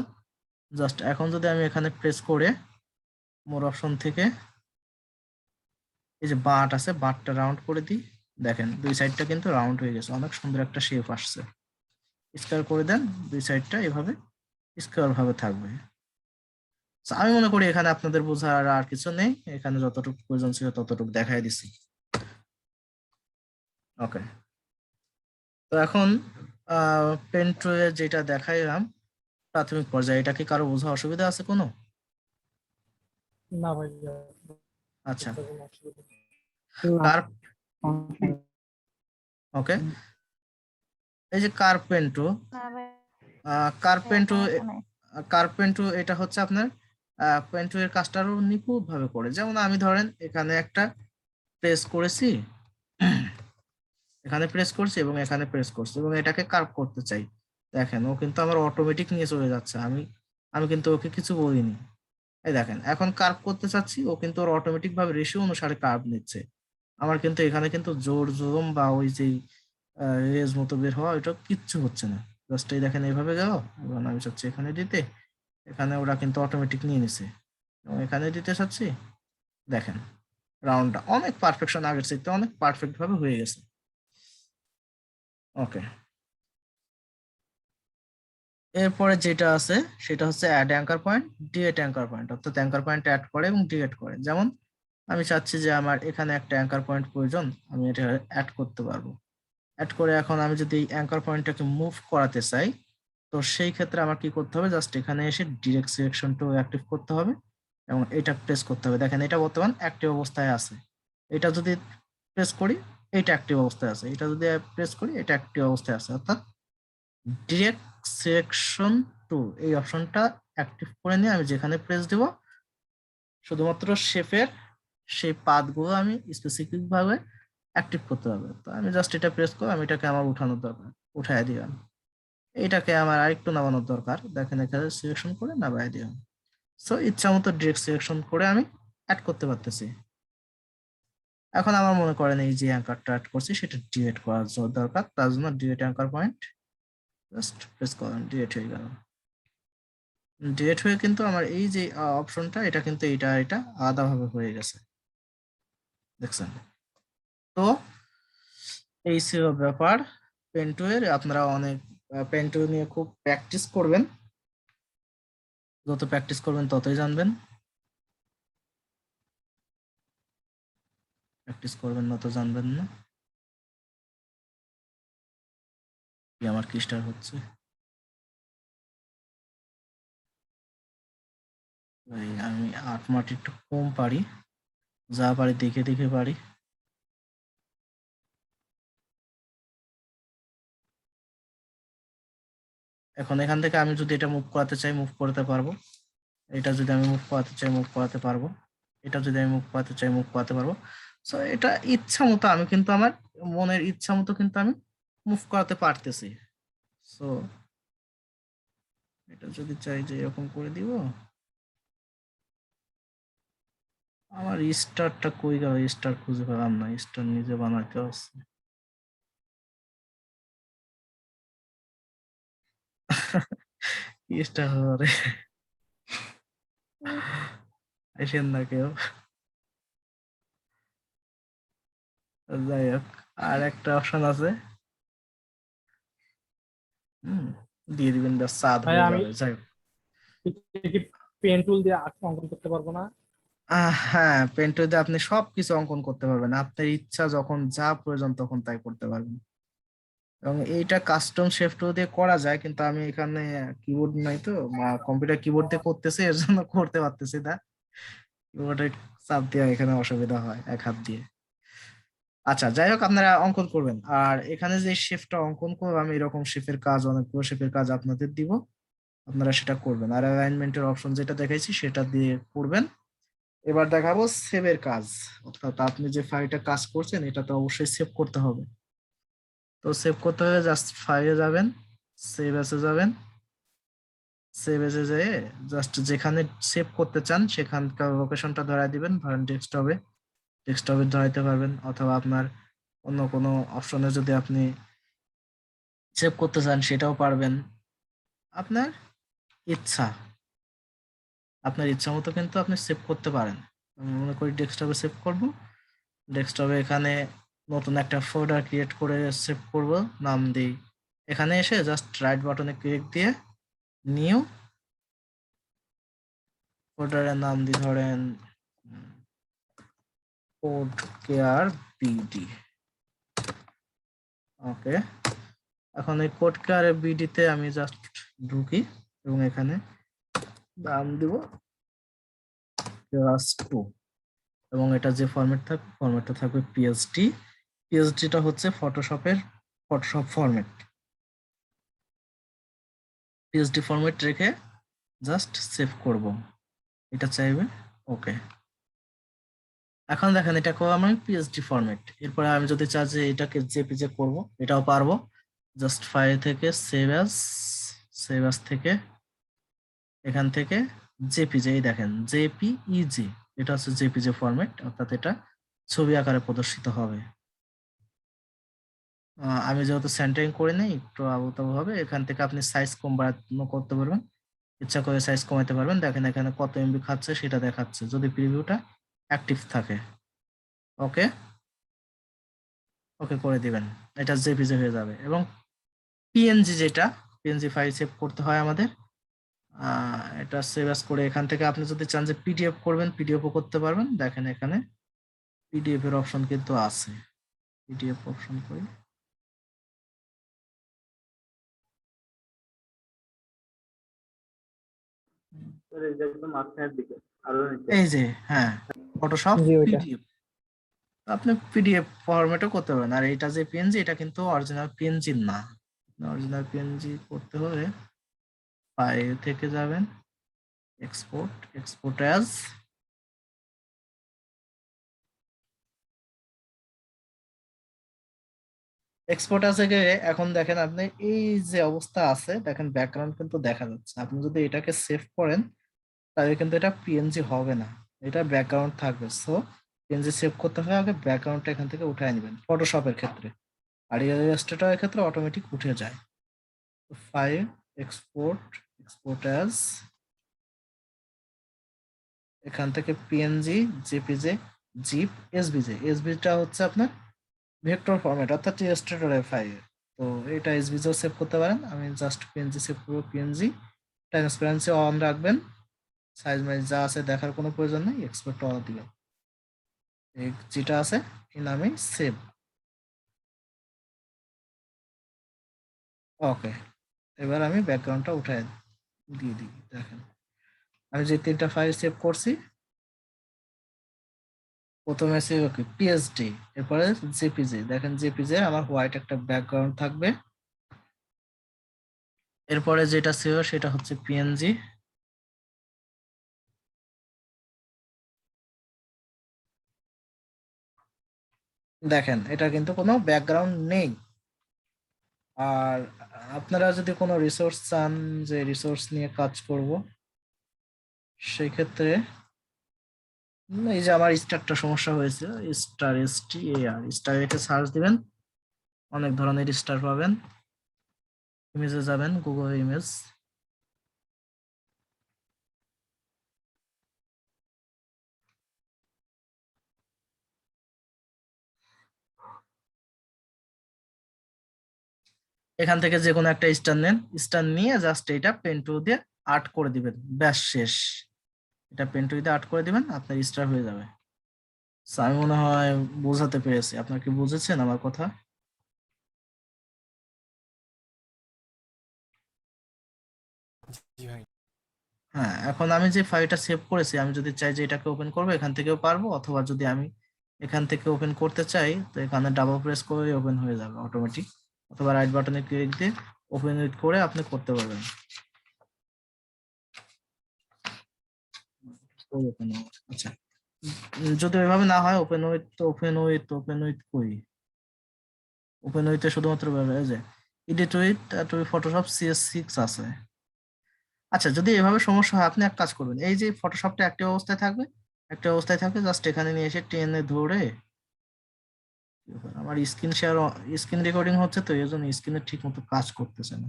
জাস্ট এখন যদি আমি এখানে প্রেস করে মোর অপশন থেকে এই যে বাট আছে বাটটা রাউন্ড করে দিই, দেখেন দুই সাইডটা কিন্তু রাউন্ড হয়ে গেছে, অনেক সুন্দর একটা শেপ আসছে। স্কোয়ার করে দেন, দুই সাইডটা এভাবে স্কোয়ার ভাবে থাকবে। So, আমি মনে করি এখানে আপনাদের বোঝার আর কিছু নেই, এখানে যতটুকু প্রয়োজন ছিল ততটুকু দেখাই দিছি। ওকে, তো এখন পেন টুলে যেটা দেখাইলাম প্রাথমিক পর্যায়ে, এটা কি কারো বোঝা অসুবিধা আছে কোনো? না ভাইয়া, আচ্ছা, কোনো অসুবিধা নেই। কার্ভ, ওকে, এই যে কার্পেন্টো, না ভাই, কার্পেন্টো সমস্যা নাই। কার্পেন্টো এটা হচ্ছে আপনার পেন্টো এর কাজটা আরো নিখুঁত ভাবে করে। যেমন আমি ধরেন এখানে একটা প্রেস করেছি, এখানে প্রেস করছি এবং এখানে প্রেস করছি এবং এটাকে কার্ভ করতে চাই, দেখেন ও কিন্তু আমার অটোমেটিক নিয়ে চলে যাচ্ছে, আমি কিন্তু ওকে কিছু বলিনি। এই দেখেন এখন কার্ভ করতে চাচ্ছি, ও কিন্তু ওর অটোমেটিক ভাবে রেশিও অনুসারে কার্ভ নিচ্ছে। আমার কিন্তু এখানে কিন্তু জোর জুলুম বা ওই যে রেজ মতো বের হওয়া এটা কিচ্ছু হচ্ছে না। জাস্ট এই দেখেন এইভাবে গেল, এবং আমি চাচ্ছি এখানে দিতে, এখানে ওরা কিন্তু অটোমেটিক নিয়ে নিছে, এবং এখানে দিতে চাচ্ছি, দেখেন রাউন্ডটা অনেক পারফেকশন, আগের চাইতে অনেক পারফেক্ট ভাবে হয়ে গেছে। ওকে, এরপরে যেটা আছে সেটা হচ্ছে অ্যাড অ্যাঙ্কার পয়েন্ট, ডিএট অ্যাঙ্কার পয়েন্ট, অর্থাৎ অ্যাঙ্কার পয়েন্ট অ্যাড করে এবং ডিএট করে। যেমন আমি চাচ্ছি যে আমার এখানে একটা অ্যাঙ্কার পয়েন্ট প্রয়োজন, আমি এটা অ্যাড করতে পারবো। অ্যাড করে এখন আমি যদি এই অ্যাঙ্কার পয়েন্টটাকে মুভ করাতে চাই, তো সেই ক্ষেত্রে আমার কি করতে হবে, জাস্ট এখানে এসে ডিরেক্ট সিলেকশনটা অ্যাক্টিভ করতে হবে এবং এটা প্রেস করতে হবে। দেখেন এটা বর্তমান অ্যাক্টিভ অবস্থায় আছে, এটা যদি প্রেস করি এটা অ্যাক্টিভ অবস্থায় আছে, এটা যদি প্রেস করি এটা অ্যাক্টিভ অবস্থায় আছে। অর্থাৎ ডিরেক্ট সিলেকশন টু এই অপশনটা অ্যাক্টিভ করে নিয়ে আমি যেখানে প্রেস দেব শুধুমাত্র শেপের সেই পাথগুলো আমি স্পেসিফিক ভাবে অ্যাক্টিভ করতে হবে। তো আমি জাস্ট এটা প্রেস করে আমি এটাকে আমার উঠানোর দরকার, উঠায় দিলাম। এইটাকে আমার আরেকটু নামানোর দরকার, দেখেন এখানে সিলেকশন করে নামায় দিলাম। সো ইচ্ছা মতো ডিরেক্ট সিলেকশন করে আমি অ্যাড করতে পারতেছি। এখন আমার মনে করেন এই যে অ্যাঙ্কারটা অ্যাড করছি সেটা ডিলিট করার দরকার, তার জন্য delete anchor point just press করলাম, ডিলিট হয়ে গেল। ডিলিট হয়ে কিন্তু আমার এই যে অপশনটা এটা কিন্তু এটা আলাদাভাবে হয়ে গেছে, দেখছেন? তো এই ছিল ব্যাপার পেন্টো এর। আপনারা অনেক পেন্টো নিয়ে খুব প্র্যাকটিস করবেন, যত প্র্যাকটিস করবেন ততই জানবেন, প্র্যাকটিস করবেন না তো জানবেন না। কি আমার কি স্টার হচ্ছে ভাই, আমি 8 মার্ক একটু কম পারি, যা পারি দেখে দেখে পারি। এখন এখান থেকে আমি যদি এটা মুভ করাতে চাই মুভ করতে পারবো, এটা যদি আমি মুভ করাতে চাই মুভ করাতে পারবো, এটা যদি আমি মুভ করাতে চাই মুভ করাতে পারবো। সো এটা ইচ্ছা মতো আমি কিন্তু আমার মনের ইচ্ছা মতো কিন্তু আমি মুভ করাতে পারতেছি। সো এটা যদি চাই যে এরকম করে দিব, আমার স্টারটা কই গেল, স্টার খুঁজে পেলাম না, স্টার নিজে বানাতে হচ্ছে। স্টার হবে আসেন না কেউ, যাই হোক আর একটা অপশন আছে, দিয়ে দিবেন, ব্যাস চাঁদ ভাই হয়ে আমি যাবে। যাই হোক, কি পেন টুল দিয়ে অঙ্কন করতে পারবো না? হ্যাঁ পেন্টোতে আপনি সবকিছু অঙ্কন করতে পারবেন, আপনার ইচ্ছা যখন যা প্রয়োজন তখন তাই করতে পারবেন। এবং এইটা কাস্টম শেপ দিয়ে করা যায়, কিন্তু আমি এখানে কিবোর্ড নাই তো, কম্পিউটার কিবোর্ড দিয়ে করতেছি, এর জন্য করতে পারতেছি না। কিবোর্ডে চাপ দেওয়া এখানে অসুবিধা হয় এক হাত দিয়ে। আচ্ছা, যাই হোক আপনারা অঙ্কন করবেন। আর এখানে যে শেপটা অঙ্কন করবো আমি, এরকম শেপের কাজ, অনেকগুলো শেপের কাজ আপনাদের দিব, আপনারা সেটা করবেন। আর অ্যালাইনমেন্টের অপশন যেটা দেখাইছি সেটা দিয়ে করবেন। এবার দেখাবো সেভের কাজ, অর্থাৎ আপনি যে ফাইলটা কাজ করছেন এটা তো অবশ্যই সেভ করতে হবে। তো সেভ করতে হলে জাস্ট ফাইলে যাবেন, সেভ এসে যাবেন, সেভ এসে যেয়ে জাস্ট যেখানে সেভ করতে চান সেখানকার লোকেশনটা ধরাই দিবেন। ধরেন ডেস্কটপে, ডেস্কটপে ধরাইতে পারবেন, অথবা আপনার অন্য কোনো অপশনে যদি আপনি সেভ করতে চান সেটাও পারবেন। আপনার ইচ্ছা, আপনার ইচ্ছা মতো কিন্তু আপনি সেভ করতে পারেন। আমি মনে করি ডেস্কটপে সেভ করব। ডেস্কটপে এখানে নতুন একটা ফোল্ডার ক্রিয়েট করে সেভ করব, নাম দিই। এখানে এসে জাস্ট রাইট বাটনে ক্লিক দিয়ে নিউ, ফোল্ডারের নাম দিই ধরেন কোড কেয়ার বিডি। ওকে, এখন এই কোড কেয়ার বিডিতে আমি জাস্ট ঢুকি এবং এখানে নাম দিব ক্লাস 2, এবং এটা যে ফরম্যাটটা থাকবে পিএসডি। পিএসডিটা হচ্ছে ফটোশপ ফরম্যাট। পিএসডি ফরম্যাট রেখে জাস্ট সেভ করব, এটা চাইবে। ওকে, এখন দেখেন এটা করবো আমি পিএসডি ফরম্যাট। এরপরে আমি যদি চাই যে এটাকে জেপিজে করব, এটাও পারবো। জাস্ট ফাইল থেকে সেভ অ্যাজ থেকে এখান থেকে জেপিজে, এই দেখেন জেপিইজি, এটা হচ্ছে জেপিজে ফরম্যাট, অর্থাৎ এটা ছবি আকারে প্রদর্শিত হবে। আমি যেহেতু সেন্টারিং করে নেই, একটু আবতাবু হবে। এখান থেকে আপনি সাইজ কম বাড়ানো করতে পারবেন, ইচ্ছা করে সাইজ কমাতে পারবেন। দেখেন এখানে কত এমবি খাচ্ছে সেটা দেখাচ্ছে যদি প্রিভিউটা অ্যাক্টিভ থাকে। ওকে, ওকে করে দিবেন, এটা জেপিজে হয়ে যাবে। এবং পিএনজি, যেটা পিএনজি ফাইল সেভ করতে হয় আমাদের, এটা সেভ অ্যাজ করে এখান থেকে আপনি যদি চান যে পিডিএফ করবেন পিডিএফও করতে পারবেন। দেখেন এখানে পিডিএফ এর অপশন কিন্তু আছে, পিডিএফ অপশন করি। এই যে, হ্যাঁ, ফটোশপ জি ওইটা। পিডিএফ, আপনি পিডিএফ ফরম্যাটও করতে পারেন। আর এটা যে পিএনজি, এটা কিন্তু অরিজিনাল পিএনজি না। অরিজিনাল পিএনজি করতে হলে ফাইল থেকে যাবেন, এক্সপোর্ট অ্যাজ, এক্সপোর্ট আছে গিয়ে এখন দেখেন আপনি এই যে অবস্থা আছে, দেখেন ব্যাকগ্রাউন্ড কিন্তু দেখা যাচ্ছে। আপনি যদি এটাকে সেভ করেন তাহলে কিন্তু এটা পিএনজি হবে না, এটা ব্যাকগ্রাউন্ড থাকবে। সো পিএনজি সেভ করতে হবে আগে, ব্যাকগ্রাউন্ডটা এখান থেকে উঠায় নেবেন ফটোশপের ক্ষেত্রে। আর ইলাস্ট্রেটরের ক্ষেত্রে অটোমেটিক উঠে যায়। ফাইল, এক্সপোর্ট অ্যাজ, এখান থেকে পিএনজি, জেপিজে, জিপ, এসভিজে হচ্ছে আপনার ভেক্টর ফরম্যাট, অর্থাৎ ইলাস্ট্রেটরের ফাইল। তো এটা এসভিজেও সেভ করতে পারেন। আমি জাস্ট পিএনজি সেভ করবো, পিএনজি। ট্রান্সপারেন্সি অন রাখবেন, সাইজ মাইজ যা আছে দেখার কোনো প্রয়োজন নেই, এক্সপোর্ট অন দিবেন। এই যেটা আছে এই নামে সেভ। ওকে, এবার আমি ব্যাকগ্রাউন্ডটা উঠায় দিয়ে দিই। দেখেন আমি যে 3টা ফাইল সেভ করছি, প্রথমে সেভ ওকে পিএসডি, এরপরে জেপিজি। দেখেন জেপিজি আমার হোয়াইট একটা ব্যাকগ্রাউন্ড থাকবে। এরপরে যেটা সেভ সেটা হচ্ছে পিএনজি। দেখেন এটা কিন্তু কোনো ব্যাকগ্রাউন্ড নেই। আর আপনারা যদি কোনো রিসোর্স চান, যে রিসোর্স নিয়ে কাজ করব, সেই ক্ষেত্রে এই যে আমার স্টারটা সমস্যা হয়েছে, স্টার রেখে সার্চ দিবেন, অনেক ধরনের স্টার পাবেন। ইমেজে যাবেন, গুগল ইমেজ, এখান থেকে যে কোনো একটা স্টার নেন, স্টার নিয়ে জাস্ট এটা পেন টুল দিয়ে আর্ট করে দিবেন, ব্যাস শেষ। এটা পেন টুল দিয়ে আর্ট করে দিবেন, আপনার স্টার হয়ে যাবে। So, আমি মনে হয় বোঝাতে পেরেছি। আপনার কি বুঝেছেন আমার কথা? জি ভাই। হ্যাঁ, এখন আমি যে ফাইলটা সেভ করেছি, আমি যদি চাই যে এটাকে ওপেন করবো এখান থেকেও পারবো, অথবা যদি আমি এখান থেকে ওপেন করতে চাই, তো এখানে ডাবল প্রেস করে ওপেন হয়ে যাবে অটোমেটিক, অথবা রাইট বাটনে ক্লিক দিয়ে ওপেন উইথ করে আপনি করতে পারবেন। আচ্ছা, যদি ওইভাবে না হয় ওপেন উইথ করি, ওপেন উইথে শুধুমাত্র এই যে এডিট উইথ ফটোশপ CS6 আছে। আচ্ছা, যদি এভাবে সমস্যা হয় আপনি এক কাজ করবেন, এই যে ফটোশপটা অ্যাক্টিভ অবস্থায় থাকবে, জাস্ট এখানে নিয়ে এসে টেনে ধরে, আমার স্ক্রিন রেকর্ডিং হচ্ছে তো এই জন্য স্ক্রিনে ঠিক মতো কাজ করতেছে না।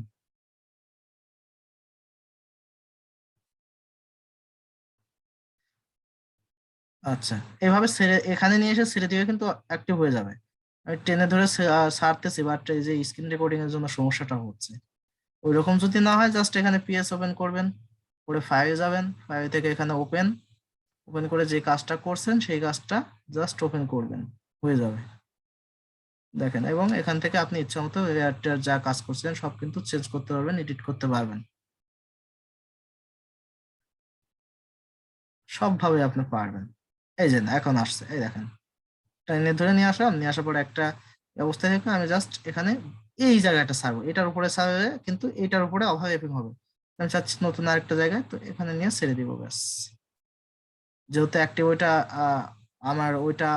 আচ্ছা, এভাবে এখানে নিয়ে এসে ছেড়ে দিলে কিন্তু অ্যাক্টিভ হয়ে যাবে। আমি টেনে ধরে ছাড়তেছি, বাট এই যে স্ক্রিন রেকর্ডিং এর জন্য সমস্যাটা হচ্ছে। ওইরকম যদি না হয় জাস্ট এখানে পিএস ওপেন করবেন, করে ফাইলে যাবেন, ফাইল থেকে এখানে ওপেন করে যে কাজটা করছেন সেই কাজটা জাস্ট ওপেন করবেন, হয়ে যাবে। দেখেন, এবং এখান থেকে আপনি ইচ্ছা মতো এয়ারটেল যা কাজ করছিলেন সব কিন্তু চেঞ্জ করতে পারবেন, এডিট করতে পারবেন, সবভাবে আপনি পারবেন। এই যে না, এখন আসছে, এই দেখেন টাইনে ধরে নিয়ে আসার পর একটা অবস্থায় থেকে আমি জাস্ট এখানে এই জায়গাটা ছাড়বো, এটার উপরে ছাড়লে কিন্তু এটার উপরে ওভারল্যাপিং হবে। আমি চাচ্ছি নতুন আরেকটা জায়গায়, তো এখানে নিয়ে ছেড়ে দিব ব্যাস। যেহেতু অ্যাক্টিভ ওইটা আমার ওইটা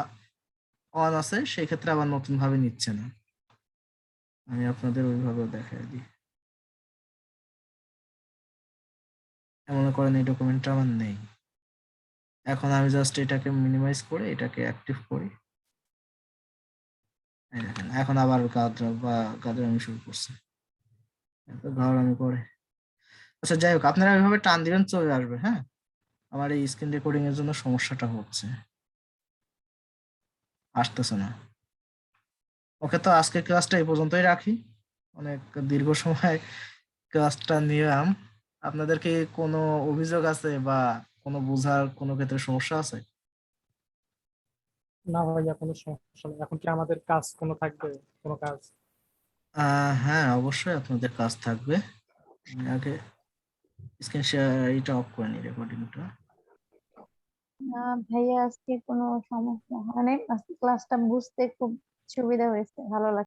অন আছে, সেই ক্ষেত্রে আবার নতুন ভাবে নিচ্ছে না। আমি আপনাদের ওইভাবে দেখাই দিই। মনে করেন এই ডকুমেন্টটা আমার নেই, এখন আমি জাস্ট এটাকে মিনিমাইজ করে এটাকে অ্যাক্টিভ করি, এই দেখেন এখন আবার গাদরামি শুরু করছে, এত ঘাড়ামি করে। আচ্ছা, যাই হোক, আপনারা ওইভাবে টান দিবেন, চলে আসবে। হ্যাঁ, আমার এই স্ক্রিন রেকর্ডিং এর জন্য সমস্যাটা হচ্ছে, আসতেছে না। ওকে, তো আজকে ক্লাসটা এই পর্যন্তই রাখি, অনেক দীর্ঘ সময় ক্লাসটা নিলাম। আপনাদের কি কোনো অভিযোগ আছে বা কোনো বোঝার কোনো ক্ষেত্রে সমস্যা আছে? না ভাইয়া, কোনো সমস্যা নেই। এখন কি আমাদের কাজ কোনো থাকবে, কোনো কাজ? হ্যাঁ, অবশ্যই আপনাদের কাজ থাকবে। আমি আগে স্ক্রিন শেয়ার এটা অফ করে নিই, রেকর্ডিংটা। না ভাইয়া, আজকে কোনো সমস্যা হয় নাই, আজকে ক্লাসটা বুঝতে খুব সুবিধা হয়েছে, ভালো লাগছে।